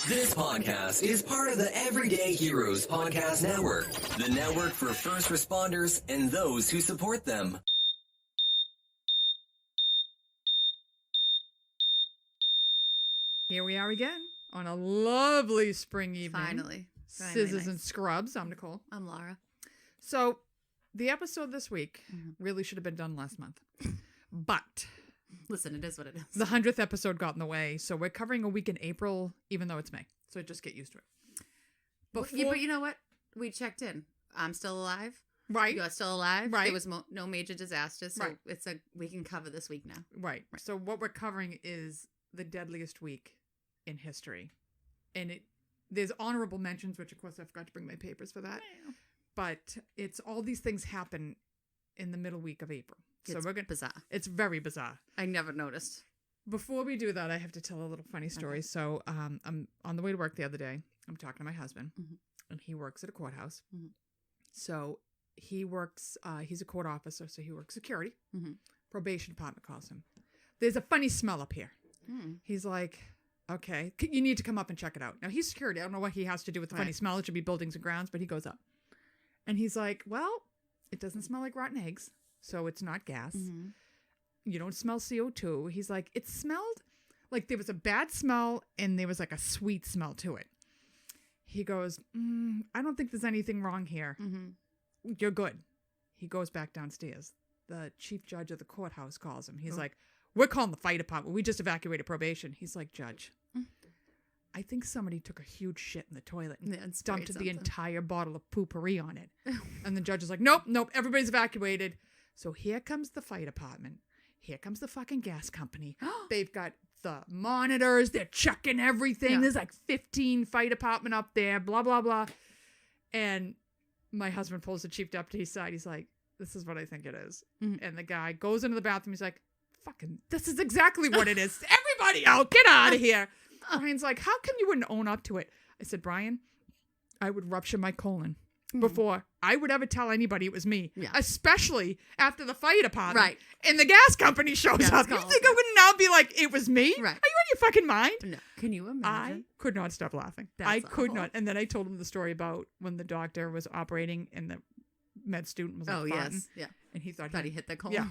This podcast is part of the Everyday Heroes Podcast Network, the network for first responders and those who support them. Here we are again on a lovely spring evening. Finally. Scissors and Scrubs. I'm Nicole. I'm Laura. So, the episode this week really should have been done last month. But Listen, it is what it is. the 100th episode got in the way, so we're covering a week in April, even though it's May. So just get used to it. But you know what? We checked in. I'm still alive. Right. You're still alive. Right. There was no major disasters, so Right. we can cover this week now. Right. So what we're covering is the deadliest week in history. And there's honorable mentions, which of course I forgot to bring my papers for that. But it's all these things happen in the middle week of April. So It's bizarre. It's very bizarre. I never noticed. Before we do that, I have to tell a little funny story. Okay. So I'm on the way to work the other day. I'm talking to my husband, Mhm. and he works at a courthouse. Mhm. So he works, he's a court officer, so he works security. Mhm. Probation department calls him. There's a funny smell up here. He's like, okay, you need to come up and check it out. Now, he's security. I don't know what he has to do with the funny Right. smell. It should be buildings and grounds, but he goes up. And he's like, well, it doesn't smell like rotten eggs, so it's not gas. Mm-hmm. You don't smell CO2. He's like, it smelled like there was a bad smell and there was like a sweet smell to it. He goes, I don't think there's anything wrong here. Mm-hmm. You're good. He goes back downstairs. The chief judge of the courthouse calls him. He's Oh. like, we're calling the fire department. We just evacuated probation. He's like, Judge, I think somebody took a huge shit in the toilet and Yeah, and dumped sprayed the something. entire bottle of poopery on it. And the judge is like, nope, everybody's evacuated. So here comes the fire department. Here comes the fucking gas company. They've got the monitors. They're checking everything. Yeah. There's like 15 fire department up there, blah, blah, blah. And my husband pulls the chief deputy aside. He's like, this is what I think it is. Mhm. And the guy goes into the bathroom. He's like, fucking, this is exactly what it is. Everybody out, get out of here. Brian's like, how come you wouldn't own up to it? I said, Brian, I would rupture my colon before I would ever tell anybody it was me. Yeah. Especially after the fire department. Right. And the gas company shows Gas up. You calls, think I yeah. would now be like, it was me? Right. Are you out of your fucking mind? No. Can you I imagine? could not stop laughing. That's I could awful. not. And then I told him the story about when the doctor was operating and the med student was like, Oh, farting, yes. Yeah. and he thought Thought he hit the colon. yeah.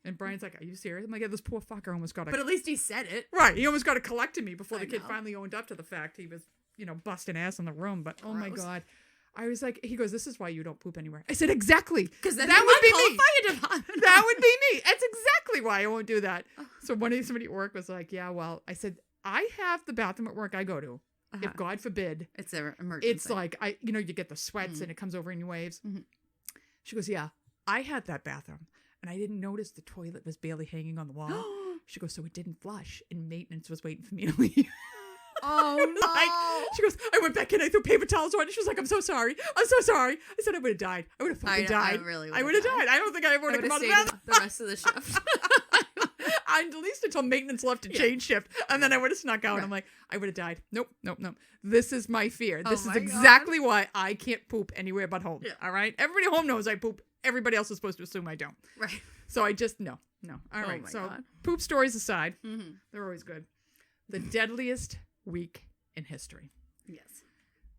And Brian's like, are you serious? I'm like, yeah, this poor fucker almost got a... But at least he said it. Right. He almost got a colectomy before I the kid know. finally owned up to the fact he was, busting ass in the room. But oh my Gross. God. I was like, he goes, this is why you don't poop anywhere. I said, exactly. Because then that would be me. Fire department. That would be me. That's exactly why I won't do that. So somebody at work was like, yeah, well, I said, I have the bathroom at work I go to. If God forbid, It's an emergency. it's like, you get the sweats and it comes over in waves. Mhm. She goes, yeah, I had that bathroom and I didn't notice the toilet was barely hanging on the wall. She goes, so it didn't flush and maintenance was waiting for me to leave. Oh, no. She goes, I went back in, I threw paper towels on, and she was like, I'm so sorry. I said, I would have died. I would have fucking died. I really I would would have have died. I don't think I ever would I have would come have out of stayed that. the rest of the shift. At least until maintenance left to change shift. And then I would have snuck out. Right. I'm like, I would have died. Nope. This is my fear. This Oh is my exactly why I can't poop anywhere but home. Yeah. All right? Everybody at home knows I poop. Everybody else is supposed to assume I don't. Right. So I just, no. All right. my So God. poop stories aside, Mm-hmm. they're always good. The deadliest week in history. Yes.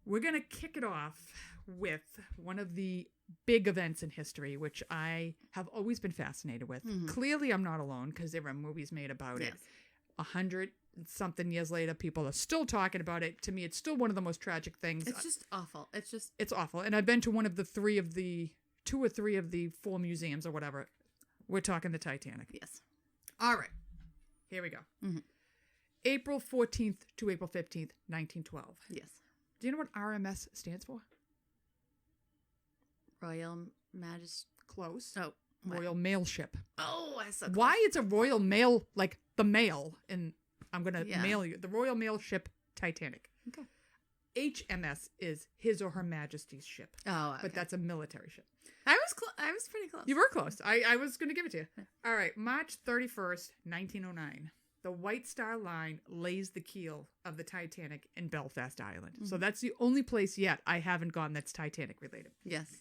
We're going to kick it off with one of the big events in history, which I have always been fascinated with. Mhm. Clearly, I'm not alone because there are movies made about it. Yes. 100-something years later, people are still talking about it. To me, it's still one of the most tragic things. It's just awful. It's awful. And I've been to two or three of the 4 museums or whatever. We're talking the Titanic. Yes. All right. Here we go. Mhm. April 14th to April 15th, 1912. Yes. Do you know what RMS stands for? Royal Majesty. Close. Oh. what? Royal Mail Ship. Oh, I said Why it's a Royal Mail, like the mail, and I'm going to Yeah. mail you. The Royal Mail Ship Titanic. Okay. HMS is His or Her Majesty's ship, Oh, okay. but that's a military ship. I was pretty close. You were close. I was going to give it to you. All right. March 31st, 1909. The White Star Line lays the keel of the Titanic in Belfast, Ireland. So that's the only place yet I haven't gone that's Titanic related. Yes.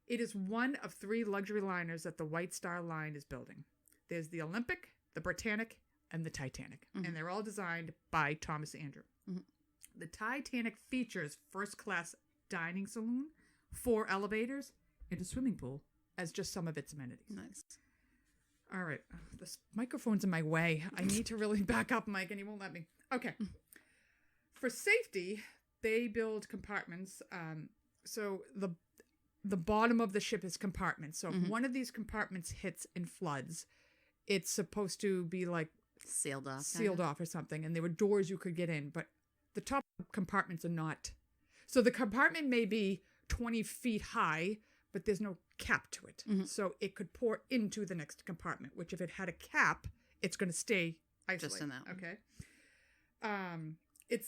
It is one of 3 luxury liners that the White Star Line is building. There's the Olympic, the Britannic, and the Titanic. And they're all designed by Thomas Andrew. The Titanic features first-class dining saloon, 4 elevators, and a swimming pool as just some of its amenities. Nice. All right. This microphone's in my way. I need to really back up, Mike, and he won't let me. Okay. For safety, they build compartments. So the bottom of the ship is compartments. So if one of these compartments hits and floods, it's supposed to be like sealed off or something. And there were doors you could get in, but the top compartments are not. So the compartment may be 20 feet high, but there's no cap to it. So it could pour into the next compartment, which if it had a cap, it's going to stay isolated. Just in that one. Okay.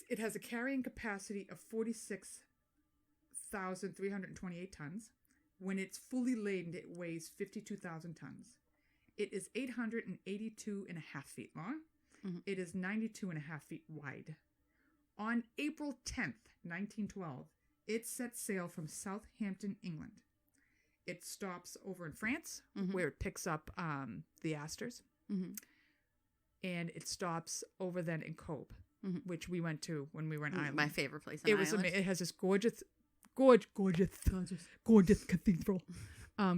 It has a carrying capacity of 46,328 tons. When it's fully laden, it weighs 52,000 tons. It is 882 and a half feet long. It is 92 and a half feet wide. On April 10th, 1912, it set sail from Southampton, England. It stops over in France, where it picks up the Astors. And it stops over then in Cobh, which we went to when we were in Ireland. My favorite place in Ireland. It has this gorgeous cathedral.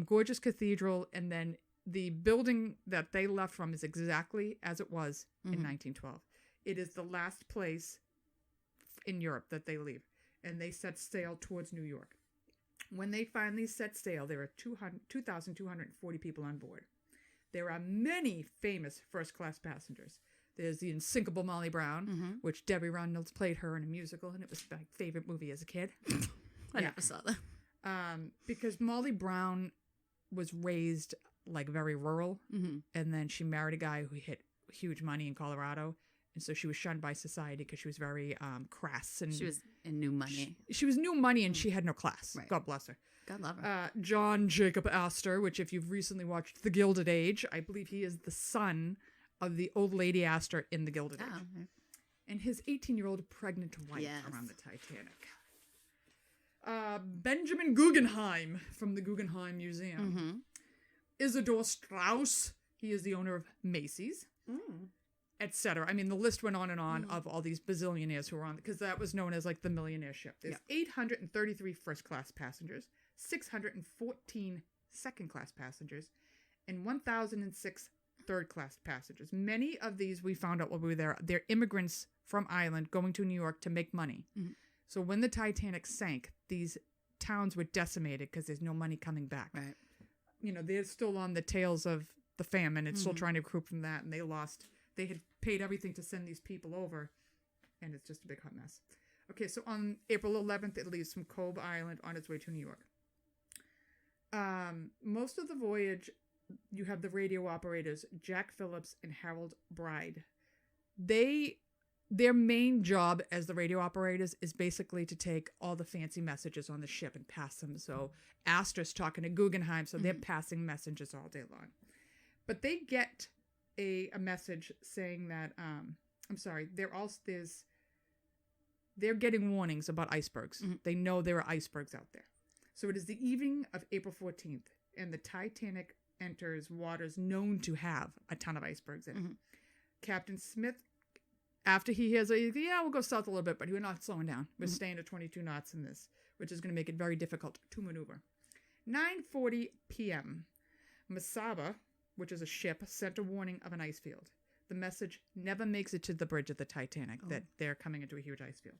Gorgeous cathedral, and then the building that they left from is exactly as it was in 1912. It is the last place in Europe that they leave, and they set sail towards New York. When they finally set sail, there are 2,240 people on board. There are many famous first-class passengers. There's the unsinkable Molly Brown, which Debbie Reynolds played her in a musical, and it was my favorite movie as a kid. I never saw that. Because Molly Brown was raised like very rural, and then she married a guy who hit huge money in Colorado, and so she was shunned by society because she was very crass, and she was in new money. She was new money, and she had no class. Right. God bless her. God love her. John Jacob Astor, which if you've recently watched The Gilded Age, I believe he is the son of the old lady Astor in The Gilded Age. Right. And his 18-year-old pregnant wife around the Titanic. Benjamin Guggenheim from the Guggenheim Museum. Isidor Straus, he is the owner of Macy's, etc. I mean, the list went on and on of all these bazillionaires who were on, because that was known as like the millionaire ship. There's 833 first-class passengers, 614 second-class passengers, and 1,006 third-class passengers. Many of these we found out while we were there. They're immigrants from Ireland going to New York to make money. So when the Titanic sank, these towns were decimated because there's no money coming back. Right. You know, they're still on the tails of the famine. It's still trying to recoup from that, and they had paid everything to send these people over, and it's just a big hot mess. Okay, so on April 11th, it leaves from Cobh Island on its way to New York. Most of the voyage, you have the radio operators, Jack Phillips and Harold Bride. Their main job as the radio operators is basically to take all the fancy messages on the ship and pass them. So Astor's talking to Guggenheim, so they're passing messages all day long. But they get a message saying that, they're getting warnings about icebergs. They know there are icebergs out there. So it is the evening of April 14th, and the Titanic enters waters known to have a ton of icebergs in it. Captain Smith, after he hears, we'll go south a little bit, but we're not slowing down. We're staying at 22 knots in this, which is going to make it very difficult to maneuver. 9:40 p.m. Masaba, which is a ship, sent a warning of an ice field. The message never makes it to the bridge of the Titanic that they're coming into a huge ice field.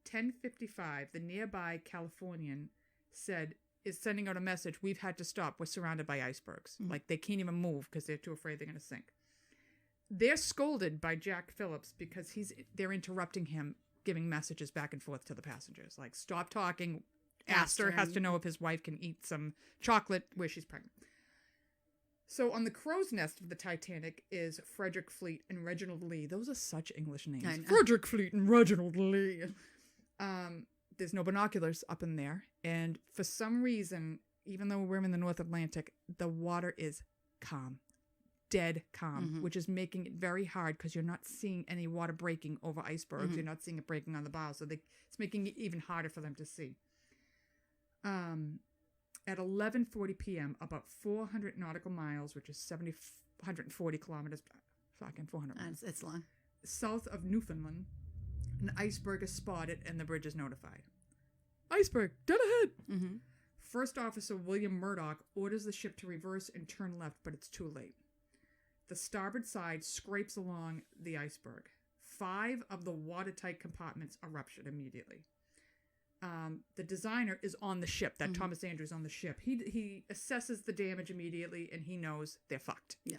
10:55, the nearby Californian is sending out a message, we've had to stop, we're surrounded by icebergs. Like, they can't even move because they're too afraid they're going to sink. They're scolded by Jack Phillips because they're interrupting him, giving messages back and forth to the passengers. Like, stop talking. Astor has to know if his wife can eat some chocolate where she's pregnant. So on the crow's nest of the Titanic is Frederick Fleet and Reginald Lee. Those are such English names. Frederick Fleet and Reginald Lee. There's no binoculars up in there. And for some reason, even though we're in the North Atlantic, the water is calm. Dead calm, which is making it very hard because you're not seeing any water breaking over icebergs. You're not seeing it breaking on the bow. So it's making it even harder for them to see. At 11:40 p.m., about 400 nautical miles, which is 140 kilometers, fucking 400 miles. It's long. South of Newfoundland, An iceberg is spotted and the bridge is notified. Iceberg, dead ahead. Mm-hmm. First Officer William Murdoch orders the ship to reverse and turn left, but it's too late. The starboard side scrapes along the iceberg. 5 of the watertight compartments are ruptured immediately. The designer is on the ship. That Thomas Andrews on the ship. He assesses the damage immediately, and he knows they're fucked. Yeah.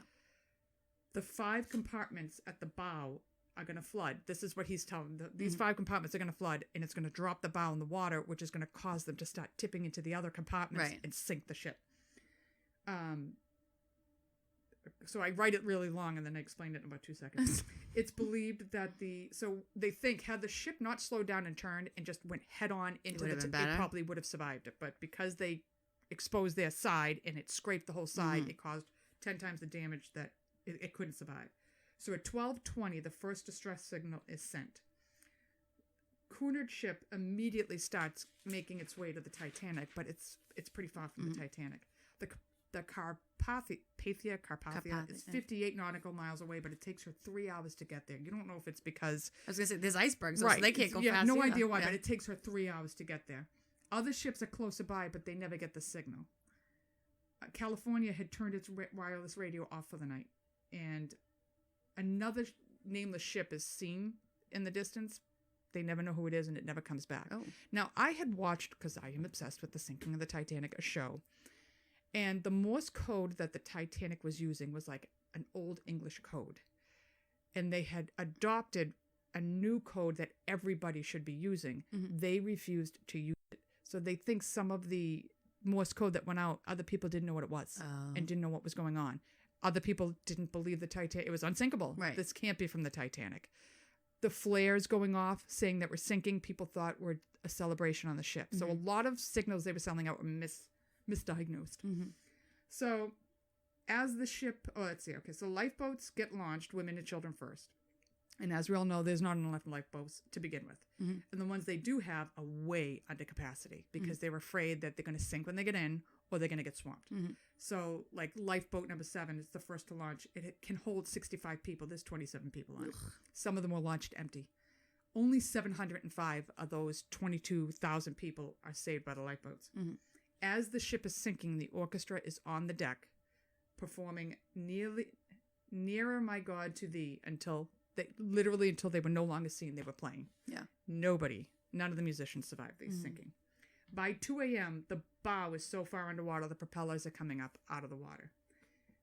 The 5 compartments at the bow are going to flood. This is what he's telling them. These 5 compartments are going to flood, and it's going to drop the bow in the water, which is going to cause them to start tipping into the other compartments and sink the ship. So I write it really long, and then I explain it in about 2 seconds. It's believed that they think had the ship not slowed down and turned and just went head on into it probably would have survived it. But because they exposed their side and it scraped the whole side, it caused 10 times the damage that it couldn't survive. So at 12:20, the first distress signal is sent. Cunard ship immediately starts making its way to the Titanic, but it's pretty far from the Titanic. The Carpathia is 58 nautical miles away, but it takes her 3 hours to get there. You don't know if it's because... I was going to say, there's icebergs, so they can't go fast. Yeah, no idea why, but it takes her 3 hours to get there. Other ships are closer by, but they never get the signal. California had turned its wireless radio off for the night, and another nameless ship is seen in the distance. They never know who it is, and it never comes back. Oh. Now, I had watched, because I am obsessed with the sinking of the Titanic, a show. And the Morse code that the Titanic was using was like an old English code. And they had adopted a new code that everybody should be using. They refused to use it. So they think some of the Morse code that went out, other people didn't know what it was and didn't know what was going on. Other people didn't believe the Titanic. It was unsinkable. Right. This can't be from the Titanic. The flares going off saying that we're sinking, people thought were a celebration on the ship. So a lot of signals they were sending out were misdiagnosed. So as the ship, so lifeboats get launched, women and children first. And as we all know, there's not enough lifeboats to begin with. And the ones they do have are way under capacity because they're afraid that they're going to sink when they get in or they're going to get swamped. So like lifeboat number 7 is the first to launch. It can hold 65 people. There's 27 people on it. Some of them were launched empty. Only 705 of those 22,000 people are saved by the lifeboats. As the ship is sinking, the orchestra is on the deck, performing Nearer My God to Thee until they were no longer seen. They were playing. Yeah. None of the musicians survived the sinking. By 2 a.m., the bow is so far underwater, the propellers are coming up out of the water.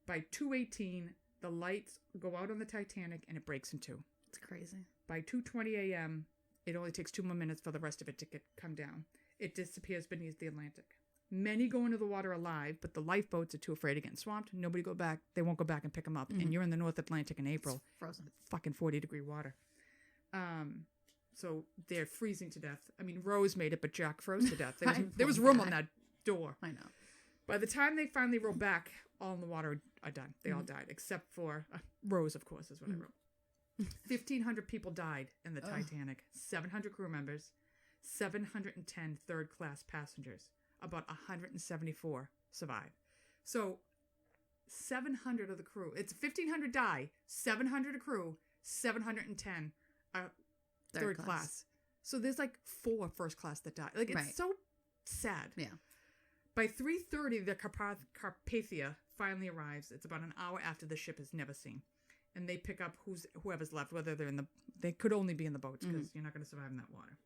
By 2:18, the lights go out on the Titanic and it breaks in 2. It's crazy. By 2:20 a.m., it only takes 2 more minutes for the rest of it to come down. It disappears beneath the Atlantic. Many go into the water alive, but the lifeboats are too afraid of getting swamped. Nobody go back. They won't go back and pick them up. And you're in the North Atlantic in April. It's frozen. Fucking 40-degree water. So they're freezing to death. I mean, Rose made it, but Jack froze to death. There was room on that door. I know. By the time they finally row back, all in the water are done. They all died, except for Rose, of course, is what I wrote. 1,500 people died in the Titanic. 700 crew members. 710 third-class passengers. About 174 survive. So 700 of the crew. It's 1,500 die, 700 a crew, 710 third class. So there's like 4 first class that die. Like it's so sad. Yeah. By 3:30, the Carpathia finally arrives. It's about an hour after the ship is never seen. And they pick up whoever's left, whether they could only be in the boats because you're not going to survive in that water.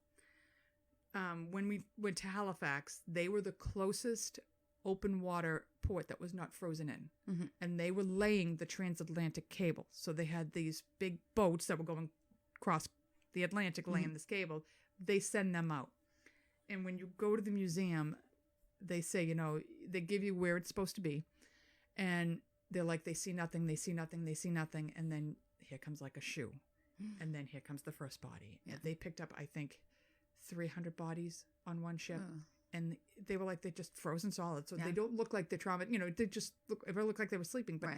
When we went to Halifax, they were the closest open water port that was not frozen in. And they were laying the transatlantic cable. So they had these big boats that were going across the Atlantic laying this cable. They send them out. And when you go to the museum, they say, they give you where it's supposed to be. And they're like, they see nothing, they see nothing, they see nothing. And then here comes like a shoe. And then here comes the first body. Yeah. They picked up, I think, 300 bodies on one ship, and they were like they're just frozen solid, so they don't look like they're trauma. They just look like they were sleeping. But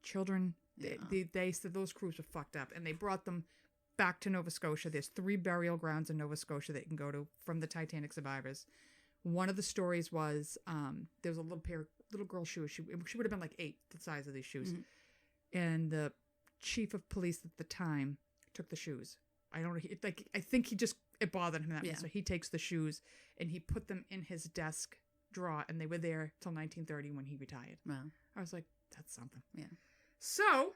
children, they said those crews were fucked up, and they brought them back to Nova Scotia. There's 3 burial grounds in Nova Scotia that you can go to from the Titanic survivors. One of the stories was there was a little girl shoes. She would have been like 8, the size of these shoes, and the chief of police at the time took the shoes. I don't like. I think it bothered him that much. Yeah. So he takes the shoes and he put them in his desk drawer, and they were there till 1930 when he retired. Wow. I was like, that's something. Yeah. So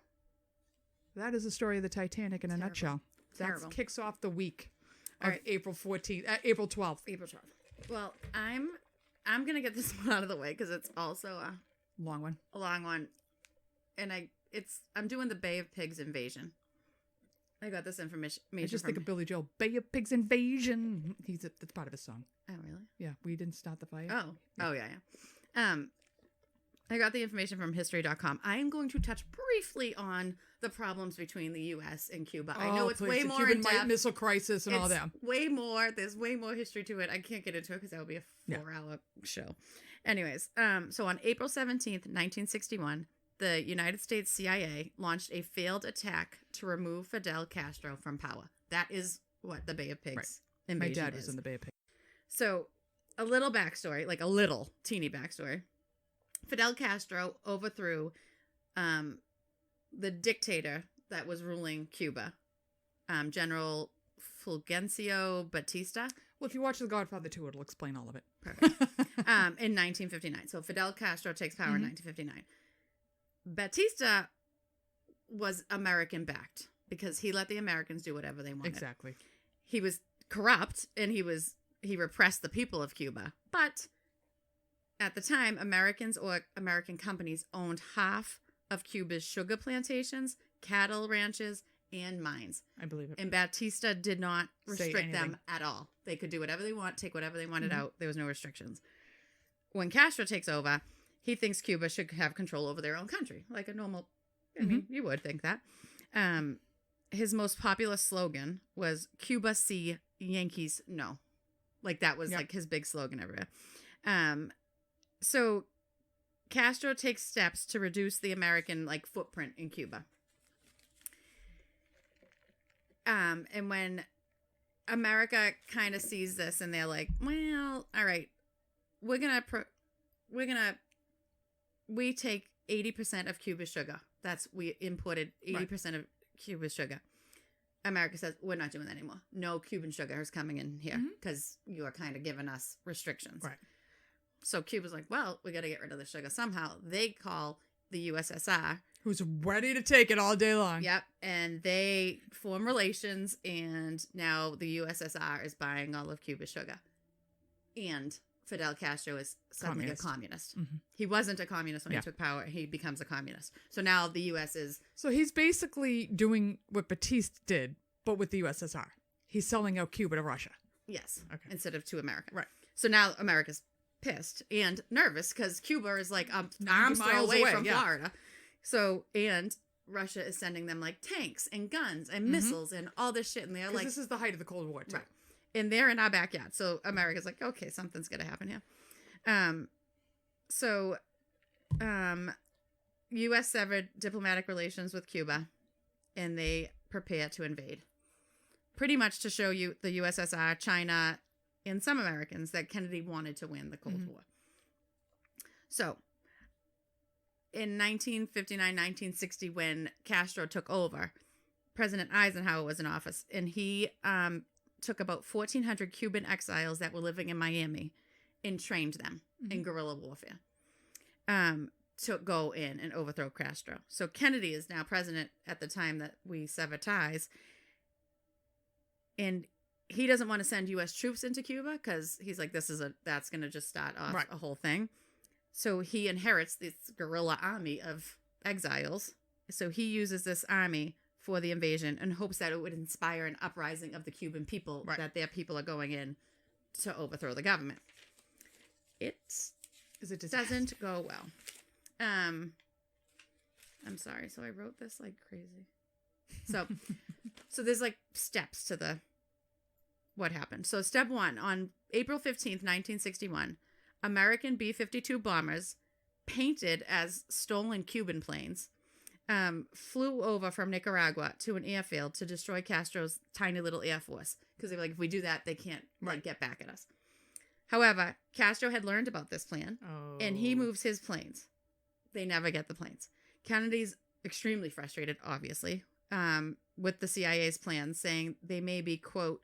that is the story of the Titanic in a Terrible. nutshell. Terrible. That kicks off the week All of right. April 14th, April 12th. April 12th. Well, I'm gonna get this one out of the way because it's also a Long one. long one, and I'm doing the Bay of Pigs invasion. I got this information. I just think of Billy Joel, Bay of Pigs Invasion. That's part of his song. Oh, really? Yeah, we didn't start the fire. Oh, yeah. I got the information from history.com. I am going to touch briefly on the problems between the U.S. and Cuba. I know it's please, way the more Cuban in depth. Missile Crisis and all that. Way more. There's way more history to it. I can't get into it because that would be a 4-hour show. Anyways, so on April 17th, 1961, the United States CIA launched a failed attack to remove Fidel Castro from power. That is what the Bay of Pigs invasion My dad is. was in the Bay of Pigs. So, a little backstory, like a little teeny backstory. Fidel Castro overthrew the dictator that was ruling Cuba, General Fulgencio Batista. Well, if you watch The Godfather 2, it'll explain all of it. Perfect. In 1959. So Fidel Castro takes power in 1959. Batista was American-backed because he let the Americans do whatever they wanted. Exactly. He was corrupt and he repressed the people of Cuba. But at the time, Americans or American companies owned half of Cuba's sugar plantations, cattle ranches, and mines. I believe it. And Batista did not Say restrict them anything. at all. They could do whatever they want, take whatever they wanted out. There was no restrictions. When Castro takes over, he thinks Cuba should have control over their own country, like a normal. I mean, you would think that. His most popular slogan was "Cuba sí, Yankees no," like that was like his big slogan everywhere. So Castro takes steps to reduce the American footprint in Cuba. And when America kind of sees this and they're like, well, all right, we take 80% of Cuba's sugar. We imported 80% of Cuba's sugar. America says, we're not doing that anymore. No Cuban sugar is coming in here because you are kind of giving us restrictions. Right. So Cuba's like, well, we got to get rid of the sugar somehow. They call the USSR. Who's ready to take it all day long. Yep. And they form relations, and now the USSR is buying all of Cuba's sugar. And Fidel Castro is suddenly a communist. He wasn't a communist when he took power. He becomes a communist. So now the U.S. is... So he's basically doing what Batista did, but with the USSR. He's selling out Cuba to Russia. Yes. Okay. Instead of to America. Right. So now America's pissed and nervous because Cuba is like arms 90 throw miles away away, from yeah. Florida. So, and Russia is sending them tanks and guns and missiles and all this shit. And they're like... this is the height of the Cold War, too. Right. And they're in our backyard. So America's like, okay, something's going to happen here. U.S. severed diplomatic relations with Cuba, and they prepare to invade. Pretty much to show you the USSR, China, and some Americans that Kennedy wanted to win the Cold War. So, in 1959, 1960, when Castro took over, President Eisenhower was in office, and he took about 1,400 Cuban exiles that were living in Miami and trained them in guerrilla warfare to go in and overthrow Castro. So Kennedy is now president at the time that we sever ties. And he doesn't want to send U.S. troops into Cuba because he's like, that's going to just start off a whole thing. So he inherits this guerrilla army of exiles. So he uses this army for the invasion and hopes that it would inspire an uprising of the Cuban people, that their people are going in to overthrow the government. It doesn't go well. I'm sorry. So I wrote this like crazy. So there's steps to what happened. So step 1, on April 15th, 1961, American B-52 bombers painted as stolen Cuban planes flew over from Nicaragua to an airfield to destroy Castro's tiny little air force. Because they were like, if we do that, they can't get back at us. However, Castro had learned about this plan, and he moves his planes. They never get the planes. Kennedy's extremely frustrated, obviously, with the CIA's plans, saying they may be, quote,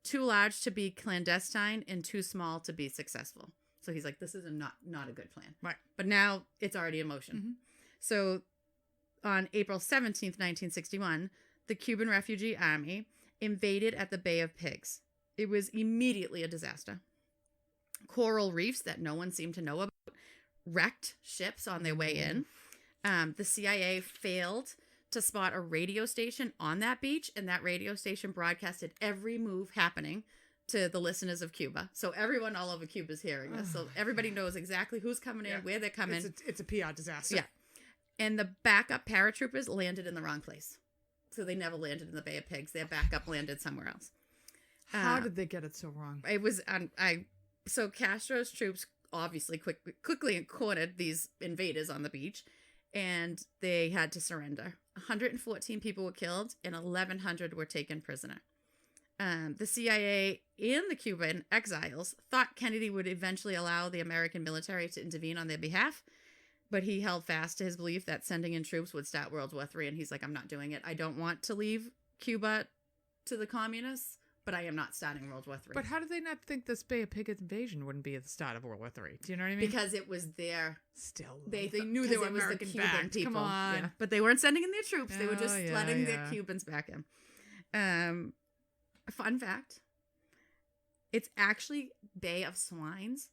too large to be clandestine and too small to be successful. So he's like, this is not a good plan. Right. But now it's already in motion. Mm-hmm. So on April 17th, 1961, the Cuban Refugee Army invaded at the Bay of Pigs. It was immediately a disaster. Coral reefs that no one seemed to know about wrecked ships on their way in. The CIA failed to spot a radio station on that beach, and that radio station broadcasted every move happening to the listeners of Cuba. So everyone all over Cuba is hearing this. So everybody knows exactly who's coming in, where they're coming. It's a PR disaster. Yeah. And the backup paratroopers landed in the wrong place. So they never landed in the Bay of Pigs. Their backup landed somewhere else. How did they get it so wrong? It was so Castro's troops obviously quickly cornered these invaders on the beach, and they had to surrender. 114 people were killed, and 1,100 were taken prisoner. The CIA and the Cuban exiles thought Kennedy would eventually allow the American military to intervene on their behalf, but he held fast to his belief that sending in troops would start World War III, and he's like, I'm not doing it. I don't want to leave Cuba to the communists, but I am not starting World War III. But how did they not think this Bay of Pigs invasion wouldn't be at the start of World War III? Do you know what I mean? Because it was their... Still. They knew they were it was American the Cuban backed. people. Come on. Yeah. But they weren't sending in their troops. They were just Oh, letting the Cubans back in. Fun fact. It's actually Bay of Swines,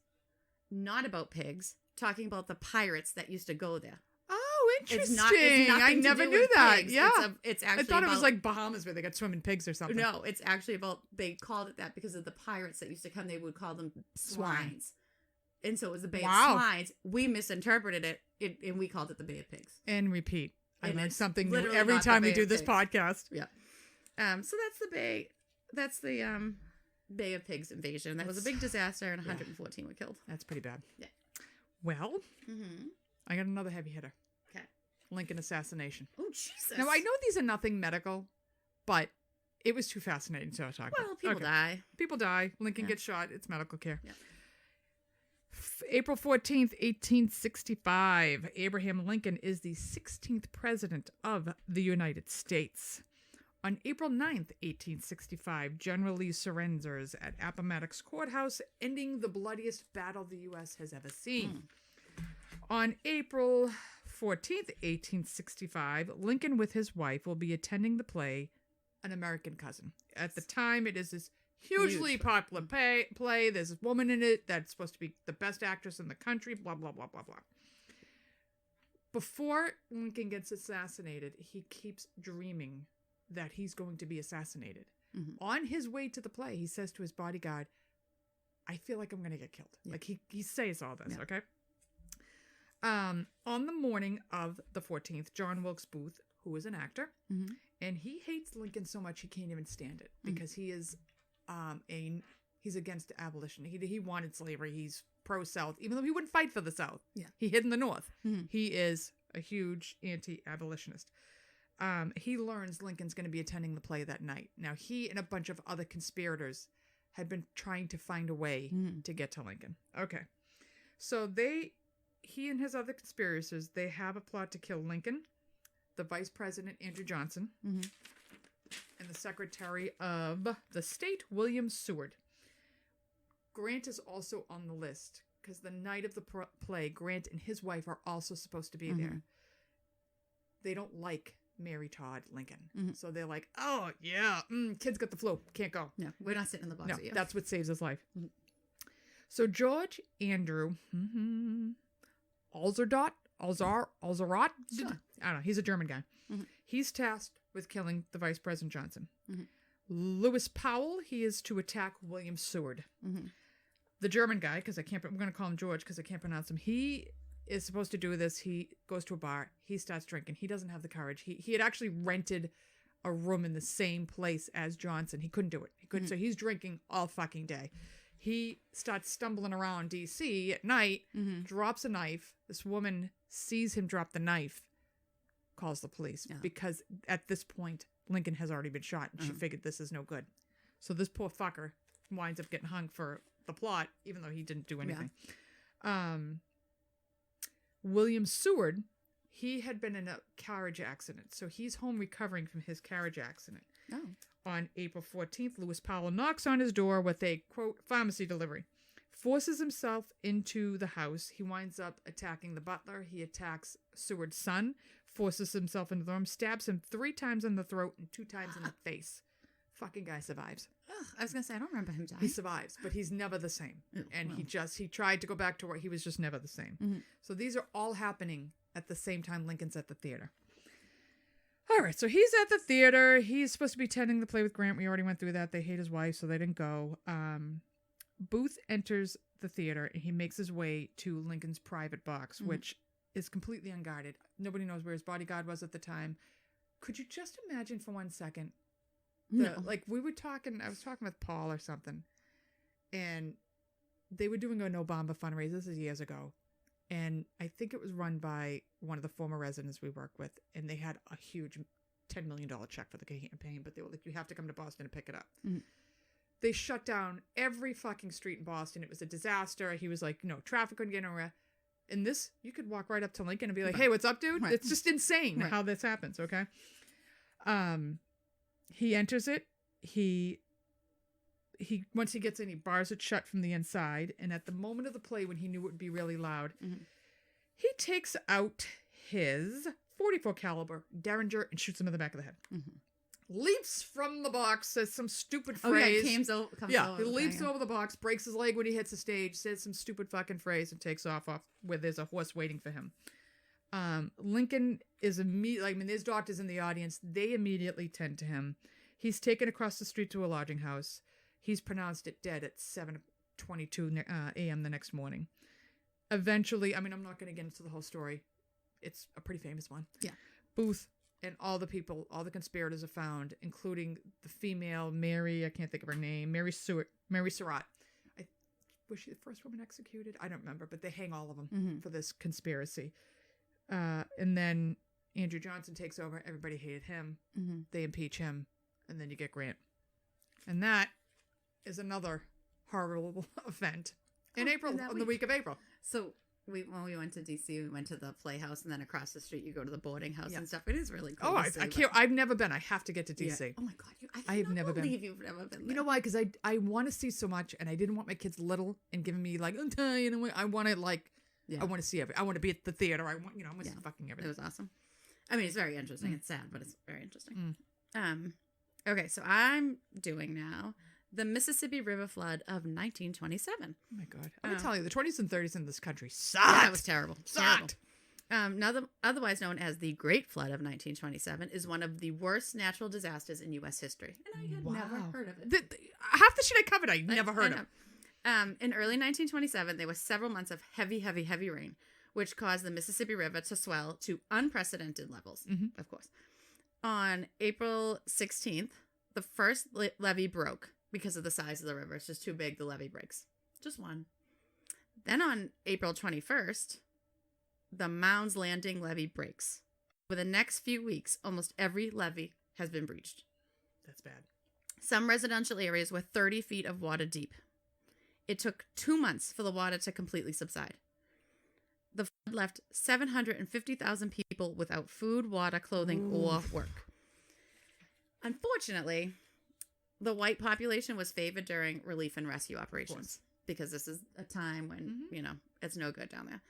not about pigs, talking about the pirates that used to go there. Oh, interesting. It's nothing I to never do knew with that. pigs. Yeah. It's actually I thought it was about- like Bahamas where they got swimming pigs or something. No, it's actually about, they called it that because of the pirates that used to come. They would call them swines. And so it was the Bay of Swines. We misinterpreted it, and we called it the Bay of Pigs. And repeat. I And learn it's something new literally every not the time we Bay do of this Pigs. podcast. Yeah. So that's the Bay. That's the Bay of Pigs invasion. That was a big disaster, and 114 were killed. That's pretty bad. Yeah. Well, Mm-hmm. I got another heavy hitter. Okay. Lincoln assassination. Oh, Jesus. Now, I know these are nothing medical, but it was too fascinating to talk about. Well, people Okay. die. People die. Lincoln Yeah. gets shot. It's medical care. Yeah. April 14th, 1865. Abraham Lincoln is the 16th president of the United States. On April 9th, 1865, General Lee surrenders at Appomattox Courthouse, ending the bloodiest battle the U.S. has ever seen. On April 14th, 1865, Lincoln with his wife will be attending the play An American Cousin. At the time, it is this hugely popular play. There's this woman in it that's supposed to be the best actress in the country, blah, blah, blah, blah, blah. Before Lincoln gets assassinated, he keeps dreaming that he's going to be assassinated. Mm-hmm. On his way to the play, he says to his bodyguard, I feel like I'm going to get killed. Yeah. Like he says all this, Yeah. okay? On the morning of the 14th, John Wilkes Booth, who is an actor, Mm-hmm. and he hates Lincoln so much he can't even stand it because he is he's against abolition. He wanted slavery. He's pro-South, even though he wouldn't fight for the South. Yeah. He hid in the North. Mhm. He is a huge anti-abolitionist. He learns Lincoln's going to be attending the play that night. Now, he and a bunch of other conspirators had been trying to find a way to get to Lincoln. Okay. So he and his other conspirators, they have a plot to kill Lincoln, the Vice President, Andrew Johnson, Mm-hmm. and the Secretary of the State, William Seward. Grant is also on the list because the night of the play, Grant and his wife are also supposed to be there. They don't like Mary Todd Lincoln. Mhm. So they're like, oh, yeah, kid's got the flu. Can't go. No, we're not sitting in the box No, with you. that's what saves his life. Mhm. So George Andrew Alzarot, Sure. I don't know. He's a German guy. Mhm. He's tasked with killing the Vice President Johnson. Mhm. Lewis Powell, he is to attack William Seward. Mm-hmm. The German guy, because we're going to call him George because I can't pronounce him. He is supposed to do this. He goes to a bar. He starts drinking. He doesn't have the courage. He had actually rented a room in the same place as Johnson. He couldn't do it. He couldn't. So he's drinking all fucking day. He starts stumbling around D.C. at night, drops a knife. This woman sees him drop the knife, calls the police because at this point, Lincoln has already been shot and she figured this is no good. So this poor fucker winds up getting hung for the plot, even though he didn't do anything. William Seward, He had been in a carriage accident, so he's home recovering from his carriage accident. Oh. On April 14th, Lewis Powell knocks on his door with a, quote, pharmacy delivery. Forces himself into the house. He winds up attacking the butler. He attacks Seward's son, forces himself into the room, stabs him 3 times in the throat and 2 times in the face. Fucking guy survives. Ugh, I was going to say, I don't remember him dying. He survives, but he's never the same. And he tried to go back to work. He was just never the same. Mm-hmm. So these are all happening at the same time Lincoln's at the theater. All right, so he's at the theater. He's supposed to be tending the play with Grant. We already went through that. They hate his wife, so they didn't go. Booth enters the theater, and he makes his way to Lincoln's private box, which is completely unguarded. Nobody knows where his bodyguard was at the time. Could you just imagine for 1 second? Like, I was talking with Paul or something, and they were doing an Obama fundraiser. This is years ago. And I think it was run by one of the former residents we work with, and they had a huge $10 million check for the campaign, but they were like, you have to come to Boston and pick it up. Mm-hmm. They shut down every fucking street in Boston. It was a disaster. He was like, traffic couldn't get anywhere. And this, you could walk right up to Lincoln and be like, hey, what's up, dude? Right. It's just insane how this happens, okay? He enters it. He once he gets in, he bars it shut from the inside. And at the moment of the play, when he knew it would be really loud, he takes out his .44 caliber Derringer and shoots him in the back of the head. Leaps from the box, says some stupid phrase. He leaps over the box, breaks his leg when he hits the stage, says some stupid fucking phrase, and takes off where there's a horse waiting for him. Lincoln is immediately, there's doctors in the audience. They immediately tend to him. He's taken across the street to a lodging house. He's pronounced it dead at 7:22 a.m. the next morning. Eventually, I'm not going to get into the whole story. It's a pretty famous one. Yeah. Booth and all the conspirators are found, including the female, Mary, I can't think of her name, Mary Surratt. Was she the first woman executed? I don't remember, but they hang all of them for this conspiracy. And then Andrew Johnson takes over. Everybody hated him. They impeach him. And then you get Grant. And that is another horrible event in April, on the week of April. So when we went to D.C., we went to the Playhouse, and then across the street, you go to the boarding house and stuff. It is really cool. Oh, I can't. I've never been. I have to get to D.C. Yeah. Oh, my God. I have never been. You've never been there. You know why? Because I want to see so much, and I didn't want my kids little and giving me, like, I want to, like, I want to see everything. I want to be at the theater. I want to see fucking everything. It was awesome. It's very interesting. It's sad, but it's very interesting. Okay, so I'm doing now the Mississippi River flood of 1927. Oh my God. I'm going to tell you, the 20s and 30s in this country sucked. Yeah, it was terrible. Sucked. Otherwise known as the Great Flood of 1927, is one of the worst natural disasters in U.S. history. And I had never heard of it. Half the shit I covered, I never heard of. In early 1927, there were several months of heavy, heavy, heavy rain, which caused the Mississippi River to swell to unprecedented levels, of course. On April 16th, the first levee broke because of the size of the river. It's just too big, the levee breaks. Just one. Then on April 21st, the Mounds Landing levee breaks. For the next few weeks, almost every levee has been breached. That's bad. Some residential areas were 30 feet of water deep. It took 2 months for the water to completely subside. The flood left 750,000 people without food, water, clothing, or work. Unfortunately, the white population was favored during relief and rescue operations because this is a time when, it's no good down there.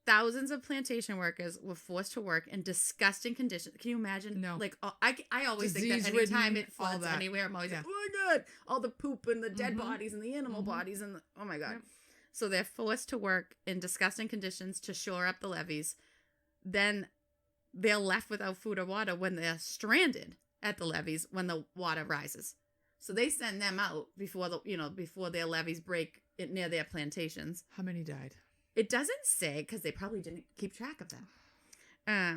Thousands of plantation workers were forced to work in disgusting conditions. Can you imagine? No. Like, I always think that anytime it floods anywhere, I'm always like, oh my God, all the poop and the dead bodies and the animal bodies and oh my God. Yep. So they're forced to work in disgusting conditions to shore up the levees. Then they're left without food or water when they're stranded at the levees when the water rises. So they send them out before before their levees break near their plantations. How many died? It doesn't say, because they probably didn't keep track of that.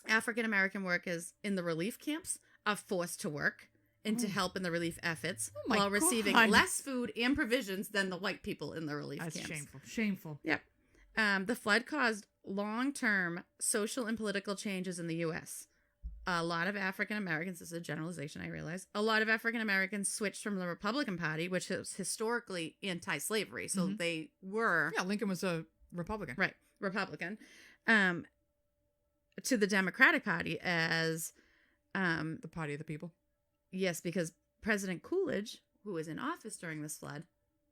African American workers in the relief camps are forced to work and to help in the relief efforts while receiving less food and provisions than the white people in the relief camps. That's shameful. Shameful. Yep. The flood caused long-term social and political changes in the U.S. A lot of African Americans, this is a generalization, I realize, a lot of African Americans switched from the Republican Party, which was historically anti-slavery. So they were... Yeah, Lincoln was a Republican. Right, Republican. to the Democratic Party as The party of the people. yes, because President Coolidge, who was in office during this flood,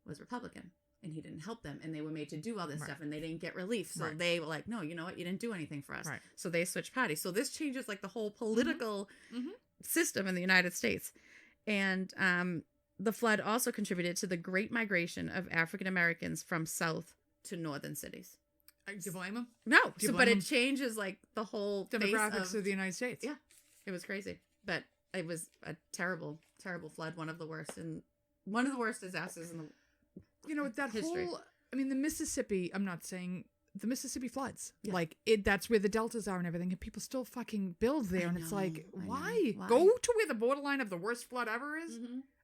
was Republican. And he didn't help them. And they were made to do all this stuff. And they didn't get relief. So they were like, no, you know what? You didn't do anything for us. Right. So they switched parties. So this changes like the whole political system in the United States. And the flood also contributed to the great migration of African Americans from south to northern cities. Do you blame them? No. Do you So, blame but them? it changes like the whole Demographics of the United States. Yeah. It was crazy. But it was a terrible, terrible flood. One of the worst. And one of the worst disasters in the You know, that history. whole, I mean, the Mississippi, I'm not saying the Mississippi floods. Yeah. Like, that's where the deltas are and everything. And people still fucking build there. And it's like, I know. why? Why? Go to where the borderline of the worst flood ever is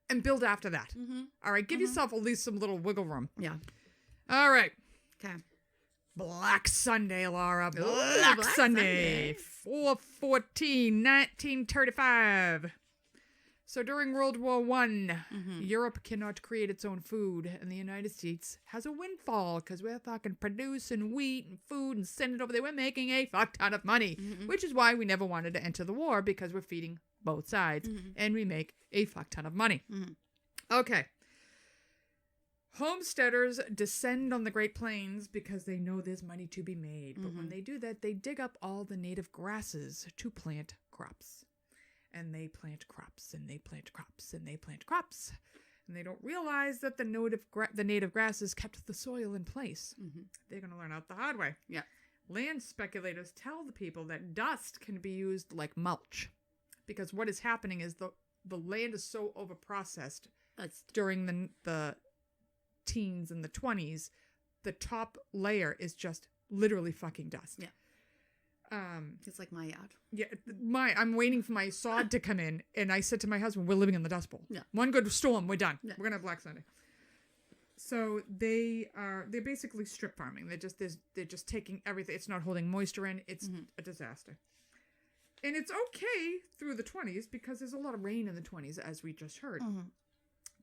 and build after that. All right. Give yourself at least some little wiggle room. Yeah. All right. Okay. Black Sunday, Laura. Ooh, Black Black Sunday. Sunday. 4/14/1935. So during World War I, Europe cannot create its own food, and the United States has a windfall because we're fucking producing wheat and food and sending it over there. We're making a fuck ton of money, which is why we never wanted to enter the war, because we're feeding both sides, and we make a fuck ton of money. Okay. Homesteaders descend on the Great Plains because they know there's money to be made. But when they do that, they dig up all the native grasses to plant crops. And they plant crops, and they plant crops, and they plant crops. And they don't realize that the native grasses kept the soil in place. They're going to learn out the hard way. Yeah. Land speculators tell the people that dust can be used like mulch. Because what is happening is the land is so overprocessed during the teens and the 20s, the top layer is just literally fucking dust. Yeah. It's like my yard. Yeah, I'm waiting for my sod to come in, and I said to my husband, we're living in the Dust Bowl. Yeah. One good storm, we're done. Yeah. We're gonna have Black Sunday. So they're basically strip farming. They're just taking everything. It's not holding moisture in. It's a disaster. And it's okay through the 20s because there's a lot of rain in the 20s, as we just heard.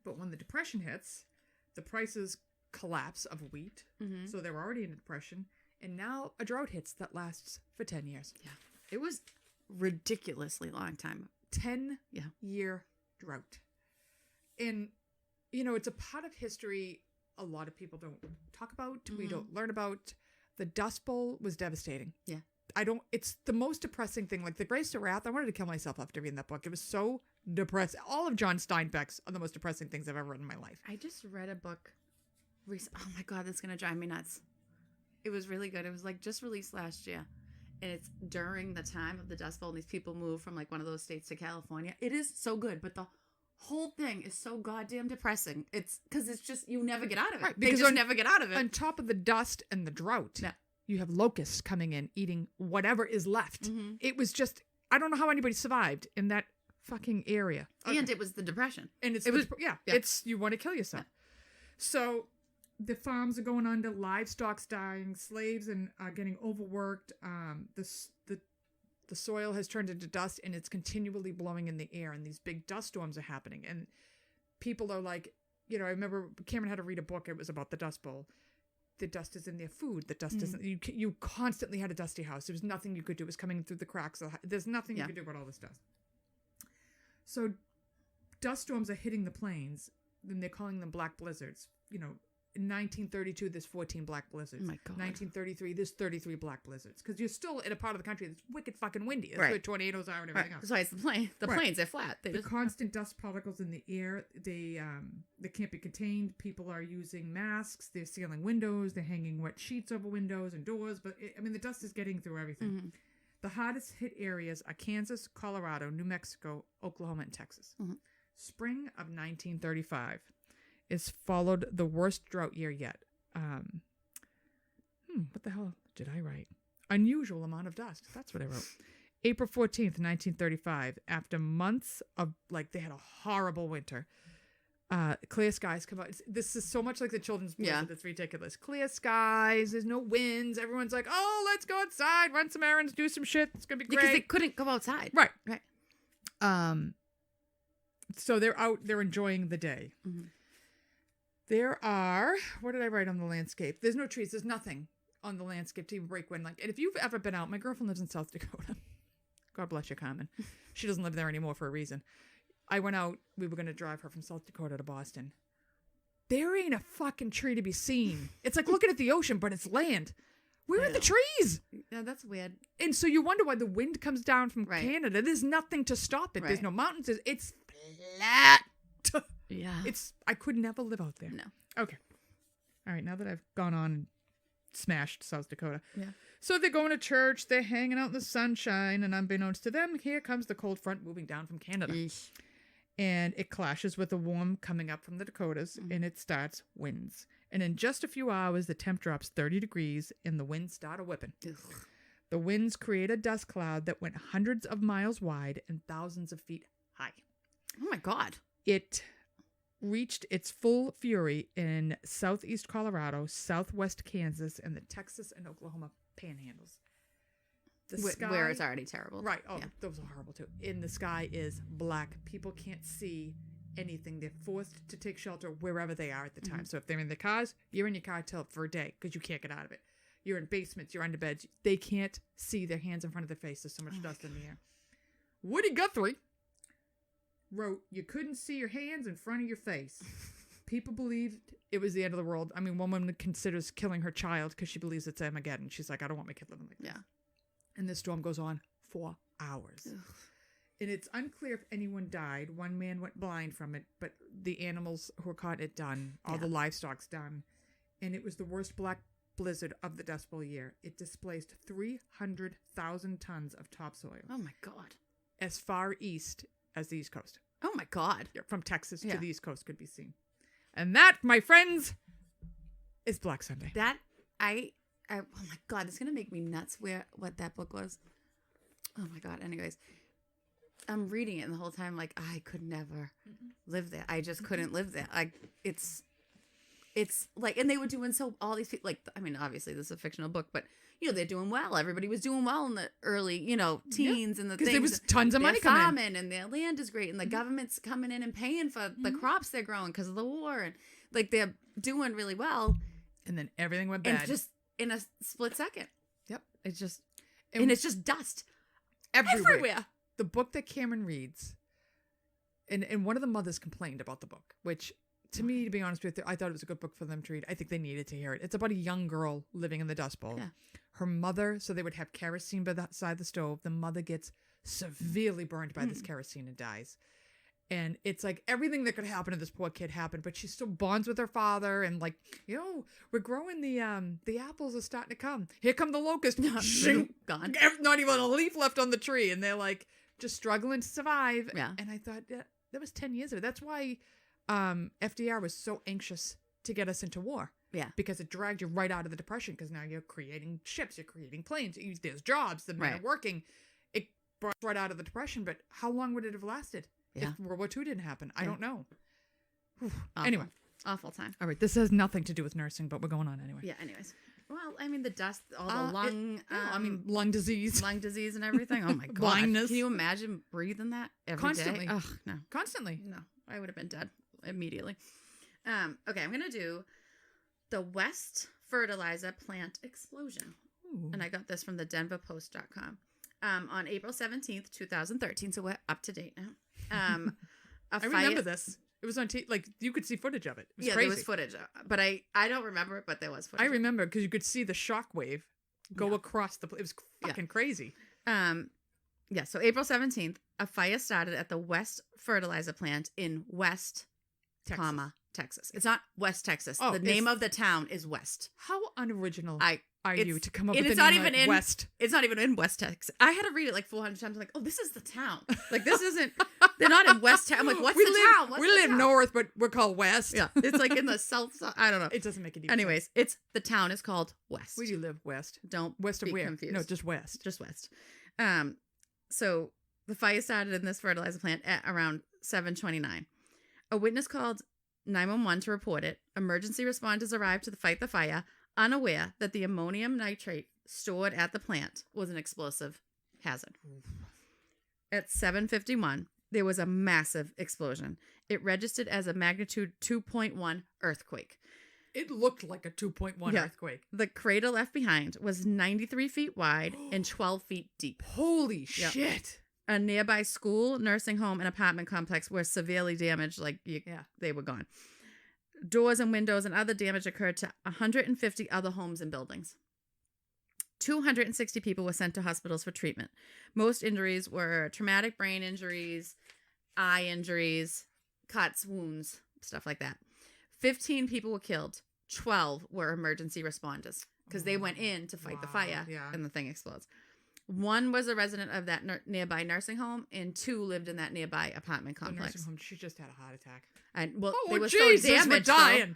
But when the Depression hits, the prices collapse of wheat. So they're already in a depression. And now a drought hits that lasts for 10 years. Yeah. It was ridiculously long time. 10-year drought. And, you know, it's a part of history a lot of people don't talk about. We don't learn about. The Dust Bowl was devastating. Yeah. It's the most depressing thing. Like, The Grace of Wrath, I wanted to kill myself after reading that book. It was so depressing. All of John Steinbeck's are the most depressing things I've ever read in my life. I just read a book recently. Oh my God, that's going to drive me nuts. It was really good. It was like just released last year. And it's during the time of the Dust Bowl, and these people move from like one of those states to California. It is so good, but the whole thing is so goddamn depressing. It's because it's just, you never get out of it. Right, they just never get out of it. On top of the dust and the drought, you have locusts coming in, eating whatever is left. It was just, I don't know how anybody survived in that fucking area. And it was the Depression. And it's you want to kill yourself. Yeah. So the farms are going under, livestock's dying, slaves are getting overworked. The soil has turned into dust, and it's continually blowing in the air, and these big dust storms are happening. And people are like, you know, I remember Cameron had to read a book. It was about the Dust Bowl. The dust is in their food. The dust isn't. You constantly had a dusty house. There was nothing you could do. It was coming through the cracks. There's nothing you could do about all this dust. So dust storms are hitting the plains, and they're calling them black blizzards. You know, in 1932, there's 14 black blizzards. Oh my God. 1933, there's 33 black blizzards. Because you're still in a part of the country that's wicked fucking windy. That's where tornadoes are and everything else. That's why it's the plains. The plains, they're flat. The constant dust particles in the air, they can't be contained. People are using masks. They're sealing windows. They're hanging wet sheets over windows and doors. But, the dust is getting through everything. The hardest hit areas are Kansas, Colorado, New Mexico, Oklahoma, and Texas. Spring of 1935 is followed the worst drought year yet. What the hell did I write? Unusual amount of dust. That's what I wrote. April 14th, 1935, after months of, they had a horrible winter, clear skies come out. This is so much like the children's books. It's ridiculous. Clear skies, there's no winds. Everyone's like, oh, let's go outside, run some errands, do some shit. It's going to be great. Because they couldn't go outside. Right. So they're out, they're enjoying the day. There are, what did I write on the landscape? There's no trees, there's nothing on the landscape to even break wind. Like, and if you've ever been out, my girlfriend lives in South Dakota. God bless you, Carmen. She doesn't live there anymore for a reason. I went out. We were going to drive her from South Dakota to Boston. There ain't a fucking tree to be seen. It's like looking at the ocean, but it's land. Where are the trees? Yeah, that's weird. And so you wonder why the wind comes down from Canada. There's nothing to stop it. There's no mountains. It's flat. Yeah. I could never live out there. No. Okay. All right. Now that I've gone on and smashed South Dakota. Yeah. So they're going to church. They're hanging out in the sunshine. And unbeknownst to them, here comes the cold front moving down from Canada. Eesh. And it clashes with the warm coming up from the Dakotas, and it starts winds. And in just a few hours, the temp drops 30 degrees, and the winds start a-whipping. The winds create a dust cloud that went hundreds of miles wide and thousands of feet high. Oh, my God. It reached its full fury in southeast Colorado, southwest Kansas, and the Texas and Oklahoma panhandles. The sky, where it's already terrible. Right. Oh, yeah. those are horrible too. And the sky is black. People can't see anything. They're forced to take shelter wherever they are at the time. So if they're in the cars, you're in your car for a day because you can't get out of it. You're in basements. You're under beds. They can't see their hands in front of their face. There's so much dust in the air. Woody Guthrie wrote, "You couldn't see your hands in front of your face." People believed it was the end of the world. I mean, one woman considers killing her child because she believes it's Armageddon. She's like, I don't want my kid living like this. Yeah. And this storm goes on for hours. Ugh. And it's unclear if anyone died. One man went blind from it, but the animals who were caught, it done. All the livestock's done. And it was the worst black blizzard of the Dust Bowl year. It displaced 300,000 tons of topsoil. Oh, my God. As far east as the East Coast. Oh, my God. From Texas to the East Coast could be seen. And that, my friends, is Black Sunday. Oh my God, it's going to make me nuts what that book was. Oh my God. Anyways, I'm reading it and the whole time, like, I could never live there. I just couldn't live there. Like, it's like, and they were doing all these people, like, I mean, obviously this is a fictional book, but, you know, they're doing well. Everybody was doing well in the early, you know, teens and the things. Because there was tons of money coming in. And their land is great. And the government's coming in and paying for the crops they're growing because of the war. And, like, they're doing really well. And then everything went bad. And just in a split second. Yep. It's just, and it's just dust everywhere. The book that Cameron reads, and one of the mothers complained about the book, which to me, to be honest with you, I thought it was a good book for them to read. I think they needed to hear it. It's about a young girl living in the Dust Bowl. Yeah. Her mother, so they would have kerosene beside the stove. The mother gets severely burned by this kerosene and dies. And it's like everything that could happen to this poor kid happened, but she still bonds with her father. And like, you know, we're growing the apples are starting to come. Here come the locusts. Gone. Not even a leaf left on the tree. And they're like just struggling to survive. Yeah. And I thought that was 10 years of it. That's why FDR was so anxious to get us into war. Yeah. Because it dragged you right out of the Depression because now you're creating ships, you're creating planes, there's jobs, the men are working. It brought us right out of the Depression, but how long would it have lasted? Yeah. If World War II didn't happen. I don't know. Awful. Anyway. Awful time. All right. This has nothing to do with nursing, but we're going on anyway. Yeah, anyways. Well, I mean, the dust, all the lung disease. Lung disease and everything. Oh, my God. Blindness. Can you imagine breathing that every Constantly. day? Ugh, no. Constantly. No. I would have been dead immediately. Okay, I'm going to do the West Fertilizer Plant Explosion. Ooh. And I got this from the denverpost.com. On April 17th, 2013, so we're up to date now. I remember this. It was on like you could see footage of it. It was crazy. There was footage, but I don't remember it, but there was footage. I remember because you could see the shockwave go across the. It was fucking crazy. So April 17th, a fire started at the West Fertilizer Plant in West, Texas. It's not West Texas. The name of the town is West. How unoriginal are you to come up with it's the not name even like in West? It's not even in West Texas. I had to read it like 400 times. I'm like, oh, this is the town. Like, this isn't. They're not in West Texas. I'm like, what's the town? We live north, but we're called West. Yeah, it's like in the south side. I don't know. It doesn't make it. Anyways, the town is called West. Where do you live? West. Don't west of be where? confused. No, just West. Just West. So the fire started in this fertilizer plant at around 7:29. A witness called 911 to report it. Emergency responders arrived to fight the fire, unaware that the ammonium nitrate stored at the plant was an explosive hazard. At 7:51, there was a massive explosion. It registered as a magnitude 2.1 earthquake. It looked like a 2.1 Yeah. earthquake. The crater left behind was 93 feet wide and 12 feet deep. Holy shit. A nearby school, nursing home, and apartment complex were severely damaged. They were gone. Doors and windows and other damage occurred to 150 other homes and buildings. 260 people were sent to hospitals for treatment. Most injuries were traumatic brain injuries, eye injuries, cuts, wounds, stuff like that. 15 people were killed. 12 were emergency responders because they went in to fight the fire and the thing explodes. 1 was a resident of that nearby nursing home, and 2 lived in that nearby apartment complex. The nursing home, she just had a heart attack. And they were Jesus, so damaged. we're dying.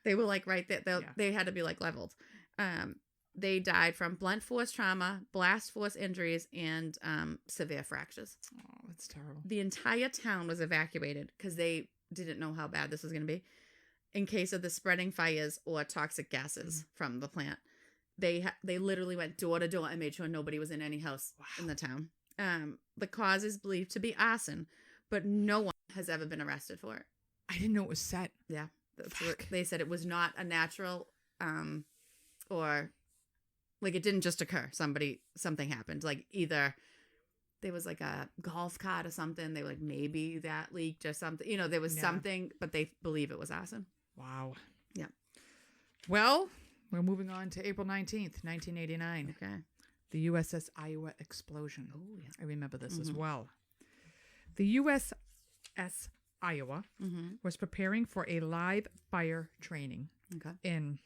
They were like right there. They had to be like leveled. They died from blunt force trauma, blast force injuries, and severe fractures. Oh, that's terrible. The entire town was evacuated because they didn't know how bad this was going to be in case of the spreading fires or toxic gases from the plant. They literally went door to door and made sure nobody was in any house in the town. The cause is believed to be arson, but no one has ever been arrested for it. I didn't know it was set. Yeah. They said it was not a natural or like it didn't just occur. Something happened. Like either there was like a golf cart or something. They were like, maybe that leaked or something. You know, there was something, but they believe it was arson. Wow. Yeah. Well, we're moving on to April 19th, 1989. Okay. The USS Iowa explosion. Oh, yeah. I remember this as well. The USS Iowa was preparing for a live fire training in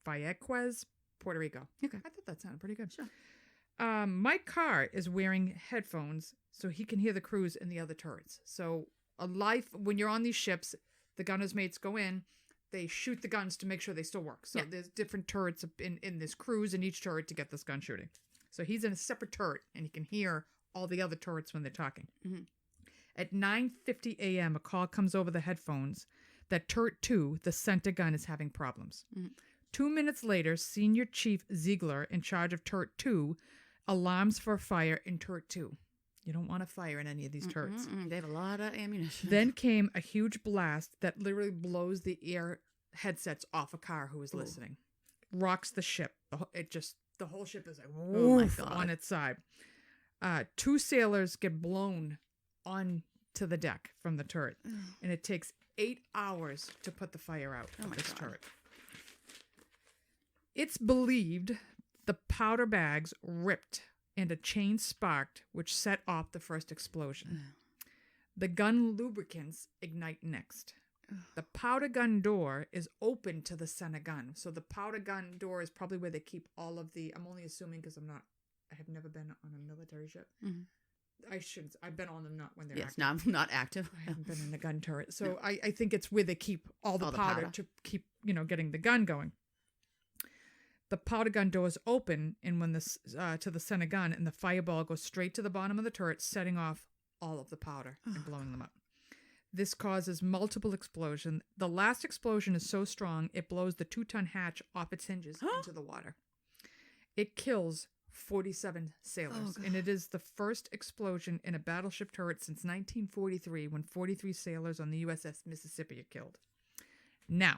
Vieques, Puerto Rico. Okay. I thought that sounded pretty good. Sure. Mike Carr is wearing headphones so he can hear the crews in the other turrets. So when you're on these ships, the gunner's mates go in, they shoot the guns to make sure they still work. So there's different turrets in this cruise in each turret to get this gun shooting. So he's in a separate turret and he can hear all the other turrets when they're talking. Mm-hmm. At 9:50 a.m., a call comes over the headphones that turret 2, the center gun, is having problems. Mm-hmm. 2 minutes later, Senior Chief Ziegler, in charge of turret 2, alarms for a fire in turret 2. You don't want a fire in any of these turrets. They have a lot of ammunition. Then came a huge blast that literally blows the ear headsets off a car who was listening. Rocks the ship. The whole ship is like woof on its side. 2 sailors get blown onto the deck from the turret. And it takes 8 hours to put the fire out of this turret. It's believed the powder bags ripped and a chain sparked, which set off the first explosion. The gun lubricants ignite next. The powder gun door is open to the center gun. So the powder gun door is probably where they keep all of the, I'm only assuming because I have never been on a military ship. Mm-hmm. I've been on them not when they're active. Yes, not active. I haven't been in the gun turret. So I think it's where they keep all the powder to keep, getting the gun going. The powder gun door is open, and when to the center gun, and the fireball goes straight to the bottom of the turret, setting off all of the powder and blowing them up. This causes multiple explosions. The last explosion is so strong, it blows the 2-ton hatch off its hinges into the water. It kills 47 sailors, and it is the first explosion in a battleship turret since 1943, when 43 sailors on the USS Mississippi are killed. Now,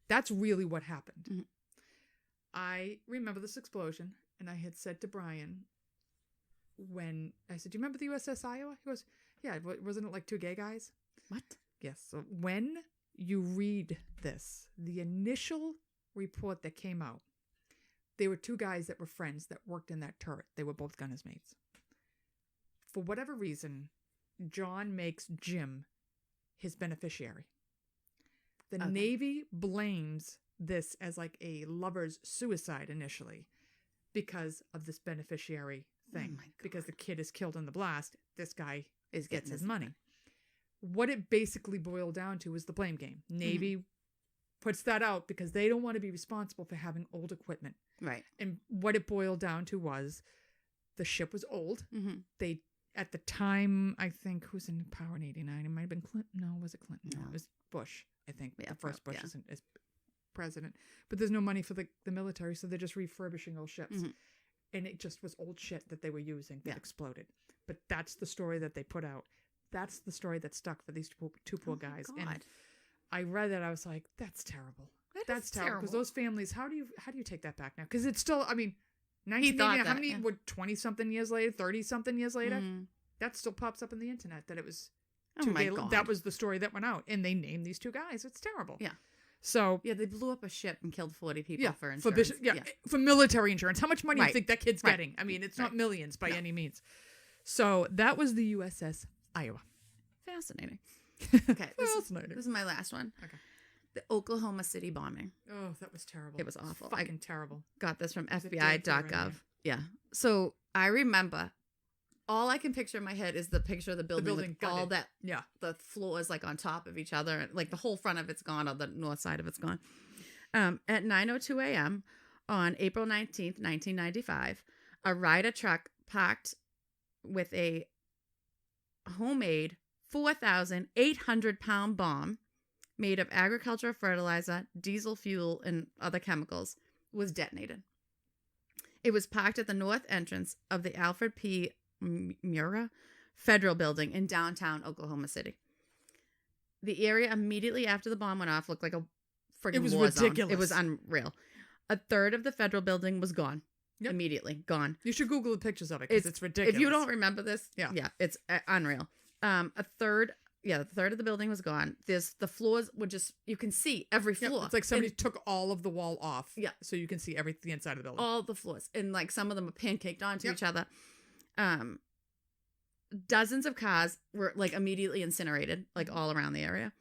that's really what happened. Mm-hmm. I remember this explosion, and I had said to Brian when I said, "Do you remember the USS Iowa?" He goes, "Yeah, wasn't it like 2 gay guys?" What? Yes. So when you read this, the initial report that came out, they were 2 guys that were friends that worked in that turret. They were both gunner's mates. For whatever reason, John makes Jim his beneficiary. The Navy blames this as like a lover's suicide initially because of this beneficiary thing. Because the kid is killed in the blast, this guy gets his money. What it basically boiled down to is the blame game. Navy puts that out because they don't want to be responsible for having old equipment. Right. And what it boiled down to was the ship was old. Mm-hmm. They, at the time, I think, who's in power in 89? It might have been Clinton. No, was it Clinton? No, it was Bush, I think. Yeah, the first Bush is president. But there's no money for the military, so they're just refurbishing old ships. Mm-hmm. And it just was old shit that they were using that exploded. But that's the story that they put out. That's the story that stuck for these two poor guys. And I read that, I was like, that's terrible. That's terrible. Because those families, how do you take that back now? Because it's still, I mean, He thought 1989, how that, many, yeah. what, 20-something years later, 30-something years later? Mhm. That still pops up on the internet that it was Oh my God. that was the story that went out. And they named these two guys. It's terrible. Yeah. So, Yeah, they blew up a ship and killed 40 people yeah, for insurance. for military insurance. How much money do Right. you think that kid's Right. getting? I mean, it's not Right. millions by No. any means. So that was the USS Iowa. Fascinating. Okay. Fascinating. This is my last one. Okay. The Oklahoma City bombing. Oh, that was terrible. It was awful. Fucking terrible. Got this from There's a date for it right FBI.gov. here. Yeah. So I remember, all I can picture in my head is the picture of the building, building with all gutted. that, Yeah. the floors like on top of each other. And, like the whole front of it's gone, or the north side of it's gone. At 9:02 a.m. on April 19th, 1995, a Ryder truck parked with a homemade 4,800-pound bomb made of agricultural fertilizer, diesel fuel, and other chemicals was detonated. It was parked at the north entrance of the Alfred P. Murrah Federal Building in downtown Oklahoma City. The area immediately after the bomb went off looked like a friggin' It was war zone. ridiculous. It was unreal. A third of the federal building was gone. Yep. Immediately gone. You should Google the pictures of it because it's ridiculous. If you don't remember this, Yeah. it's unreal. A third of the building was gone. The floors were just, you can see every Yeah, floor. it's like somebody And took all of the wall off. Yeah. So you can see everything inside of the building. all the floors, and like some of them are pancaked onto Yep. each other. Dozens of cars were like immediately incinerated, like all around the area.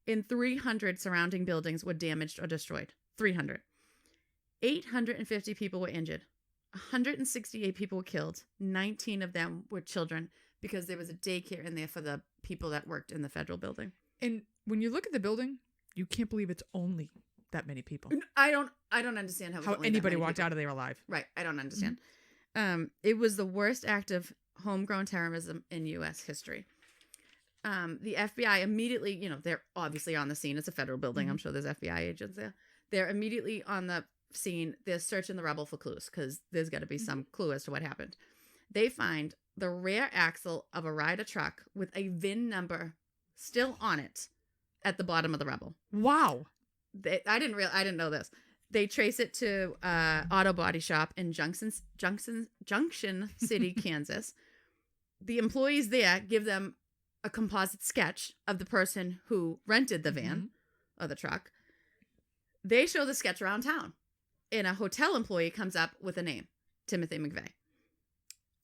And 300 surrounding buildings were damaged or destroyed. 300. 850 people were injured. 168 people were killed. 19 of them were children because there was a daycare in there for the people that worked in the federal building. And when you look at the building, you can't believe it's only that many people. I don't understand how How only that anybody many out people- of there alive. Right. I don't understand. It was the worst act of homegrown terrorism in U.S. history. The FBI immediately, they're obviously on the scene. It's a federal building. I'm sure there's FBI agents there. They're immediately on the scene. They're searching the rubble for clues because there's got to be some clue as to what happened. They find the rear axle of a Ryder truck with a VIN number still on it at the bottom of the rubble. Wow. I didn't know this. They trace it to auto body shop in Junction City, Kansas. The employees there give them a composite sketch of the person who rented the van or the truck. They show the sketch around town, and a hotel employee comes up with a name, Timothy McVeigh.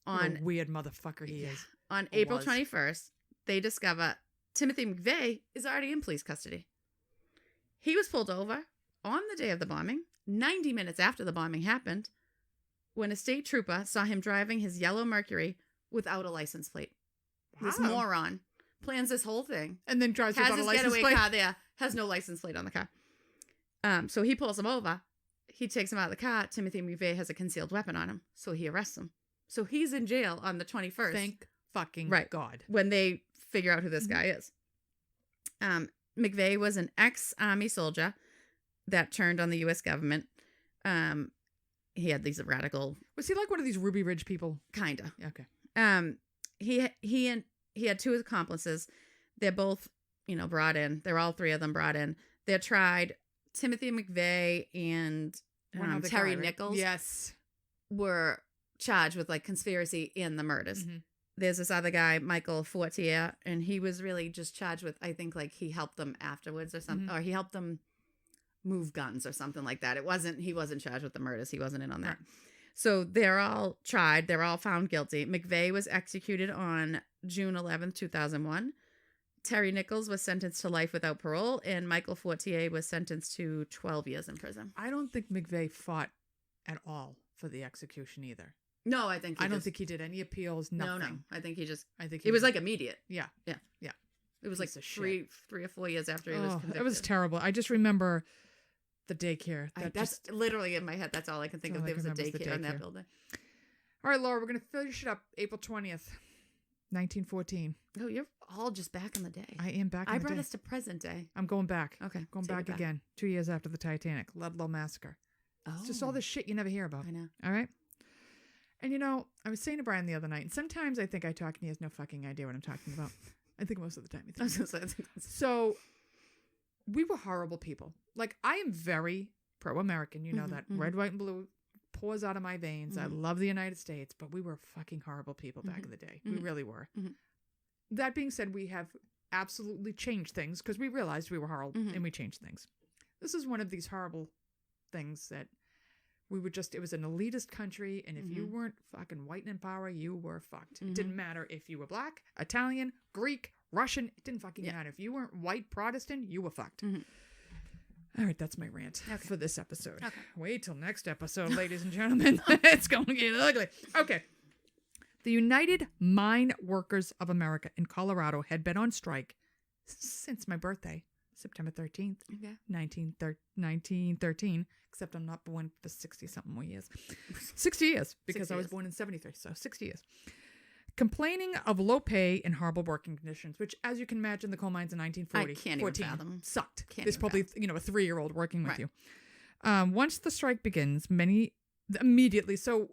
What a weird motherfucker he is. On Or April was. 21st, they discover Timothy McVeigh is already in police custody. He was pulled over on the day of the bombing, 90 minutes after the bombing happened, when a state trooper saw him driving his yellow Mercury without a license plate. This Wow. moron plans this whole thing, And then drives has without a his license getaway plate. car there, has no license plate on the car. So he pulls him over. He takes him out of the car. Timothy McVeigh has a concealed weapon on him, so he arrests him. So he's in jail on the 21st. Thank fucking Right. God. When they figure out who this guy is. McVeigh was an ex-army soldier that turned on the U.S. government. He had these radical, Was he like one of these Ruby Ridge people? kinda. Yeah, okay. He had two accomplices. They're both, brought in. They're all three of them brought in. They're tried. Timothy McVeigh and One other Terry guy, right? Nichols Yes. were charged with like conspiracy in the murders. Mhm. There's this other guy, Michael Fortier, and he was really just charged with, I think, like he helped them afterwards or something, or he helped them move guns or something like that. He wasn't charged with the murders. He wasn't in on that. Right. So they're all tried. They're all found guilty. McVeigh was executed on June 11th, 2001. Terry Nichols was sentenced to life without parole, and Michael Fortier was sentenced to 12 years in prison. I don't think McVeigh fought at all for the execution either. No, I think I don't think he did any appeals, nothing. No. I think he just, I think it was like immediate. yeah. It was like Piece of three or 4 years after he was convicted. It was terrible. I just remember the daycare. That's literally in my head. That's all I can think That's of. all I There was a can remember is the daycare in that daycare. building. All right, Laura, we're going to finish it up April 20th, 1914. Oh, you're all just back in the day. I am back in I the brought day. us to present day. I'm going back. Okay. Going take it back again. 2 years after the Titanic, Ludlow Massacre. Oh. It's just all this shit you never hear about. I know. All right? And I was saying to Brian the other night, and sometimes I think I talk and he has no fucking idea what I'm talking about. I think most of the time he I was thinks. gonna say, So we were horrible people. Like, I am very pro-American. You know that. Red, white, and blue pours out of my veins. I love the United States, but we were fucking horrible people back in the day. We really were. That being said, we have absolutely changed things because we realized we were horrible and we changed things. This is one of these horrible things that we were just, it was an elitist country, and if you weren't fucking white and in power, you were fucked. It didn't matter if you were black, Italian, Greek, Russian, it didn't fucking matter. If you weren't white Protestant, you were fucked. All right, that's my rant for this episode. Okay. Wait till next episode, ladies and gentlemen. It's going to get ugly. Okay. The United Mine Workers of America in Colorado had been on strike since my birthday, September 13th, 1913, except I'm not born for 60-something more years. 60 years, because I was born in 73, so 60 years. Complaining of low pay and horrible working conditions, which, as you can imagine, the coal mines in 1940, I can't even fathom. Sucked. There's probably, a 3-year-old working with you. Once the strike begins, immediately, so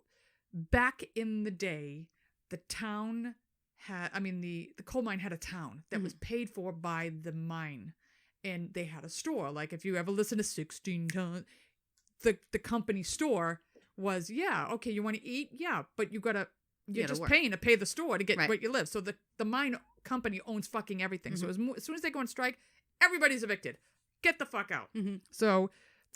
back in the day, the town had, the coal mine had a town that was paid for by the mine. And they had a store. Like, if you ever listen to 16 Tons, the company store was, okay, you want to eat? Yeah, but you're just paying to pay the store to get what you live. So the mine company owns fucking everything. So as soon as they go on strike, everybody's evicted. Get the fuck out. So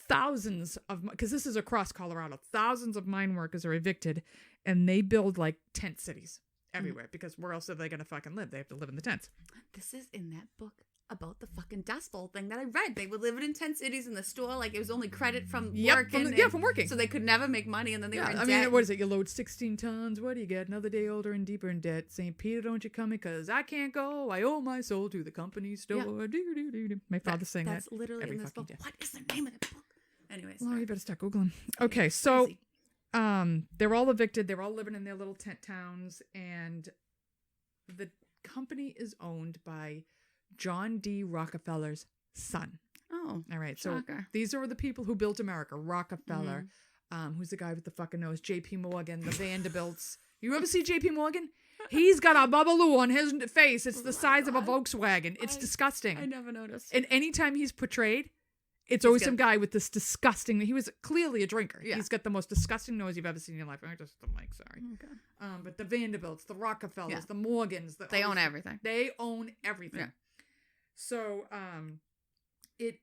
thousands of, because this is across Colorado, thousands of mine workers are evicted, and they build like tent cities everywhere because where else are they going to fucking live? They have to live in the tents. This is in that book about the fucking Dust Bowl thing that I read. They would live in tent cities in the store. Like, it was only credit from working. From working. So they could never make money, and then they were in debt. What is it? You load 16 tons. What do you get? Another day older and deeper in debt. St. Peter, don't you come because I can't go. I owe my soul to the company store. Yeah. My father saying that. That's literally in this book. Day. What is the name of the book? Anyways. Well, you better start Googling. Okay, so they're all evicted. They're all living in their little tent towns, and the company is owned by John D. Rockefeller's son. Oh, all right. Shocker. So these are the people who built America. Rockefeller, who's the guy with the fucking nose? J.P. Morgan, the Vanderbilts. You ever see J.P. Morgan? He's got a bubbaloo on his face. It's the size of a Volkswagen. It's disgusting. I never noticed. And anytime he's portrayed, it's always some guy with this disgusting. He was clearly a drinker. Yeah. He's got the most disgusting nose you've ever seen in your life. Just the mic, sorry. Okay. But the Vanderbilts, the Rockefellers, the Morgans, they own everything. They own everything. Yeah. So, it's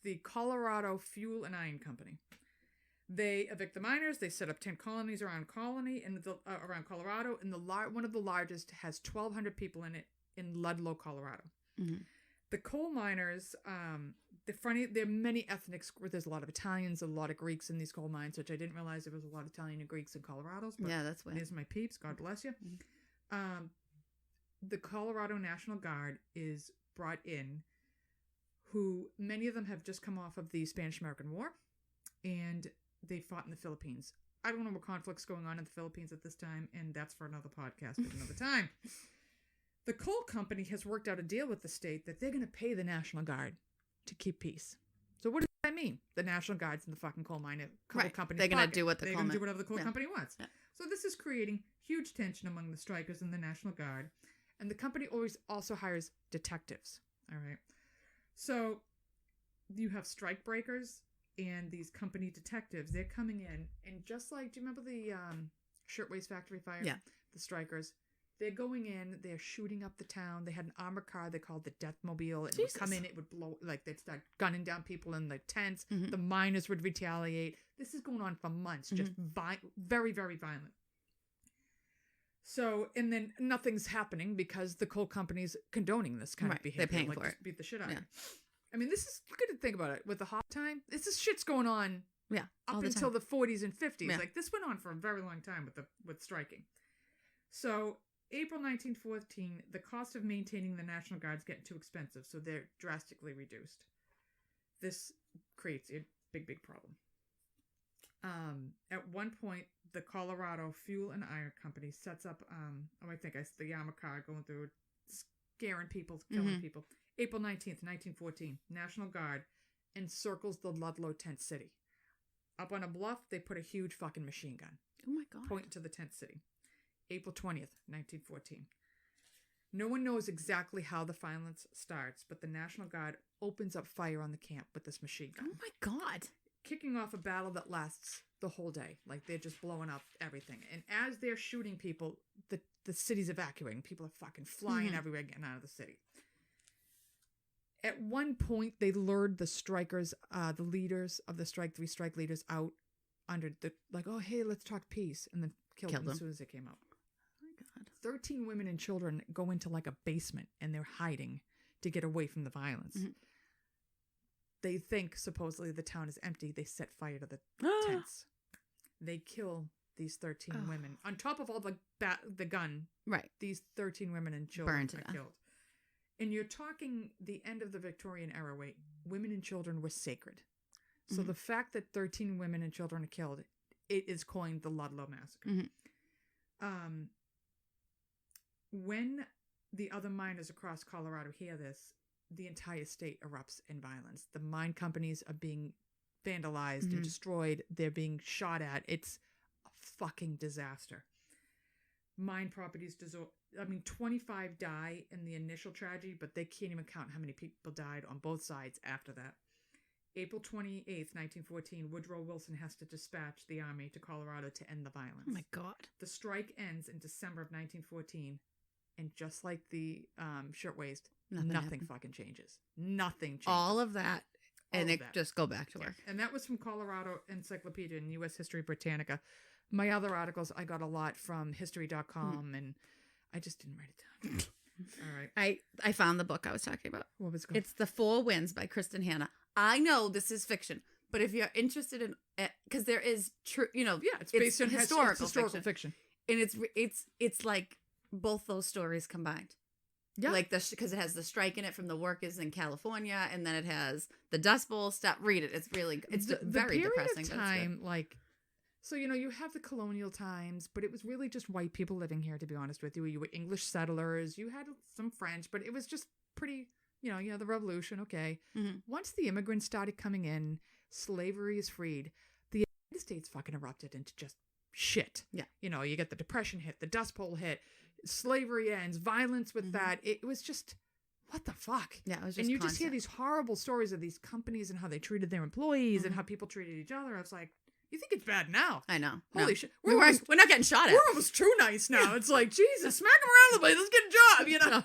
the Colorado Fuel and Iron Company. They evict the miners. They set up 10 colonies around around Colorado, and one of the largest has 1,200 people in it in Ludlow, Colorado. The coal miners, there are many ethnic. There's a lot of Italians, a lot of Greeks in these coal mines, which I didn't realize there was a lot of Italian and Greeks in Colorado. But yeah, that's weird. There's my peeps. God bless you. The Colorado National Guard is brought in, who many of them have just come off of the Spanish-American War, and they fought in the Philippines. I don't know what conflict's going on in the Philippines at this time, and that's for another podcast at another time. The coal company has worked out a deal with the state that they're going to pay the National Guard to keep peace. So what does that mean? The National Guard's in the fucking coal mine. Company. They're going to do they're going to do whatever the coal company wants. Yeah. So this is creating huge tension among the strikers and the National Guard. And the company also hires detectives. All right. So you have strike breakers and these company detectives. They're coming in. And just like, do you remember the Shirtwaist Factory fire? Yeah. The strikers. They're going in. They're shooting up the town. They had an armored car they called the Deathmobile. And it would come in. It would blow. Like, they'd start gunning down people in the tents. The miners would retaliate. This is going on for months. Just very, very violent. So, and then nothing's happening because the coal company's condoning this kind of behavior. They're paying for it. Beat the shit out of it. I mean, this is, you got to think about it. With the hot time, this shit's going on up until the 40s and 50s. Yeah. Like, this went on for a very long time with striking. So, April 1914, the cost of maintaining the National Guard's getting too expensive, so they're drastically reduced. This creates a big, big problem. At one point, the Colorado Fuel and Iron Company sets up, the Yamaka going through, scaring people, killing people. April 19th, 1914, National Guard encircles the Ludlow tent city. Up on a bluff, they put a huge fucking machine gun. Oh my God. Pointing to the tent city. April 20th, 1914. No one knows exactly how the violence starts, but the National Guard opens up fire on the camp with this machine gun. Oh my God. Kicking off a battle that lasts the whole day. Like, they're just blowing up everything. And as they're shooting people, the city's evacuating. People are fucking flying everywhere, getting out of the city. At one point, they lured the strikers, the leaders of the strike, 3 strike leaders, out under the, like, oh, hey, let's talk peace. And then killed them as soon as they came out. Oh my God. 13 women and children go into like a basement and they're hiding to get away from the violence. Mm-hmm. They think supposedly the town is empty. They set fire to the tents. They kill these 13 women. On top of all the gun, right? These 13 women and children Burned are killed. And you're talking the end of the Victorian era. Wait, women and children were sacred. So the fact that 13 women and children are killed, it is coined the Ludlow Massacre. Mm-hmm. When the other miners across Colorado hear this, the entire state erupts in violence. The mine companies are being vandalized and destroyed. They're being shot at. It's a fucking disaster. Mine properties 25 die in the initial tragedy, but they can't even count how many people died on both sides after that. April 28th, 1914, Woodrow Wilson has to dispatch the army to Colorado to end the violence. Oh my God. The strike ends in December of 1914, and just like the shirtwaist, nothing fucking changes. Nothing changes. All of that, and it just go back to work. And that was from Colorado Encyclopedia and U.S. History Britannica. My other articles, I got a lot from history.com, and I just didn't write it down. All right. I found the book I was talking about. What was it called? It's The 4 Winds by Kristen Hanna. I know this is fiction, but if you're interested in it, because there is true, it's based on historical fiction. And it's like both those stories combined. Yeah. Like because it has the strike in it from the workers in California, and then it has the Dust Bowl stuff. Read it. It's really, it's very depressing. Of time, like, so, you have the colonial times, but it was really just white people living here, to be honest with you. You were English settlers. You had some French, but it was just pretty, the revolution. Okay. Mm-hmm. Once the immigrants started coming in, slavery is freed. The United States fucking erupted into just shit. Yeah. You get the Depression hit, the Dust Bowl hit, slavery ends, violence with that. It was just, what the fuck? Yeah, it was just and you constant. just hear these horrible stories of these companies and how they treated their employees and how people treated each other. I was like, you think it's bad now? I know. Holy shit. We're not getting shot at. We're almost too nice now. It's like, Jesus, smack them around the place. Let's get a job,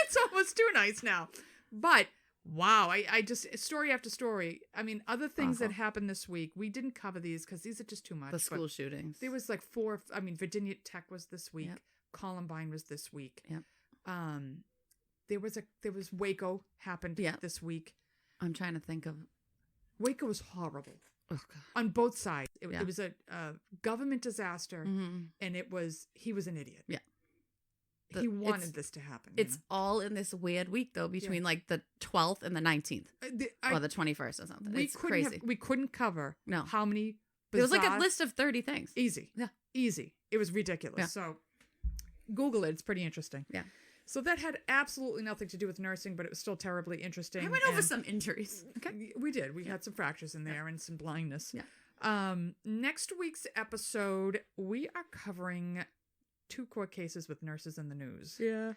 It's almost too nice now. But, wow, I just, story after story. I mean, other things that happened this week, we didn't cover these because these are just too much. The school shootings. There was like 4, Virginia Tech was this week. Yep. Columbine was this week. Yep. There was Waco happened this week. I'm trying to think of. Waco was horrible. Oh, God. On both sides. It was a government disaster, and he was an idiot. Yeah. He wanted this to happen. It's all in this weird week, though, between like the 12th and the 19th. Or the 21st or something. It's crazy. We couldn't cover how many bizarre... It was like a list of 30 things. Easy. Yeah. Easy. It was ridiculous. Yeah. So Google it. It's pretty interesting. Yeah. So that had absolutely nothing to do with nursing, but it was still terribly interesting. I went over some injuries. Okay. We did. We had some fractures in there and some blindness. Yeah. Next week's episode, we are covering 2 court cases with nurses in the news. Yeah.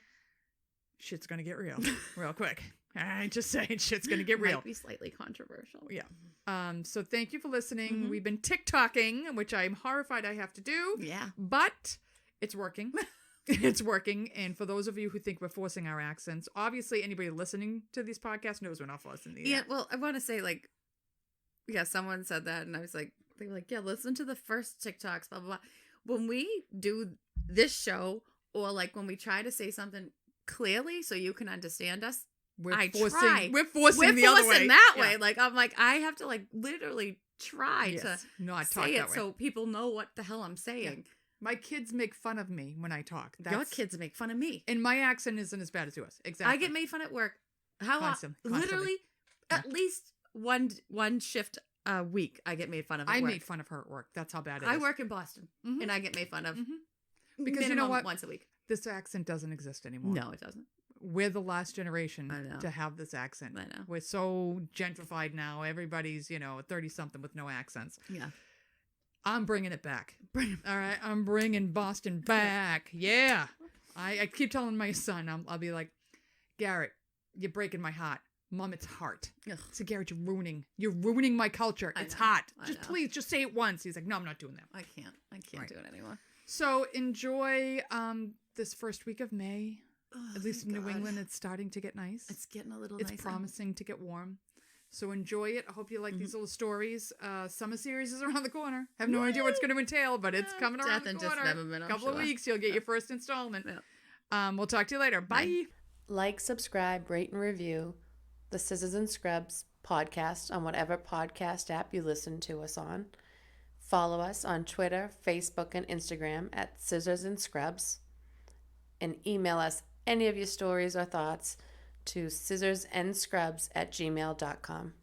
Shit's going to get real quick. I just saying shit's going to get real. Might be slightly controversial. Yeah. So thank you for listening. We've been TikToking, which I'm horrified I have to do. Yeah. But it's working. It's working. And for those of you who think we're forcing our accents, obviously anybody listening to these podcasts knows we're not forcing these. Yeah, well, I want to say, like, someone said that, and I was like, they were like, yeah, listen to the first TikToks, blah, blah, blah. When we do this show, or like when we try to say something clearly so you can understand us, we're forcing the other way. That way. Like, I'm like, I have to like literally try to not say talk it that way. So people know what the hell I'm saying. Yeah. My kids make fun of me when I talk. Your kids make fun of me. And my accent isn't as bad as yours. Exactly. I get made fun at work. Constantly. Literally, at least one shift a week, I get made fun of at work. I made fun of her at work. That's how bad it is. I work in Boston, and I get made fun of because you know what? Once a week. This accent doesn't exist anymore. No, it doesn't. We're the last generation to have this accent. I know. We're so gentrified now. Everybody's, 30-something with no accents. Yeah. I'm bringing it back. All right. I'm bringing Boston back. Yeah. I keep telling my son, I'll be like, Garrett, you're breaking my heart. Mom, it's hot. Ugh. So Garrett, you're ruining my culture. It's hot. Please, just say it once. He's like, no, I'm not doing that. I can't do it anymore. So enjoy this first week of May. At least in New England, it's starting to get nice. It's getting a little nicer. nicer. It's promising to get warm. So enjoy it. I hope you like these little stories. Summer series is around the corner. Have no idea what it's going to entail, but it's coming around the corner. A couple of weeks, you'll get your first installment. Yeah. We'll talk to you later. Bye. Like, subscribe, rate, and review the Scissors and Scrubs podcast on whatever podcast app you listen to us on. Follow us on Twitter, Facebook, and Instagram at Scissors and Scrubs. And email us any of your stories or thoughts to scissorsnscrubs@gmail.com.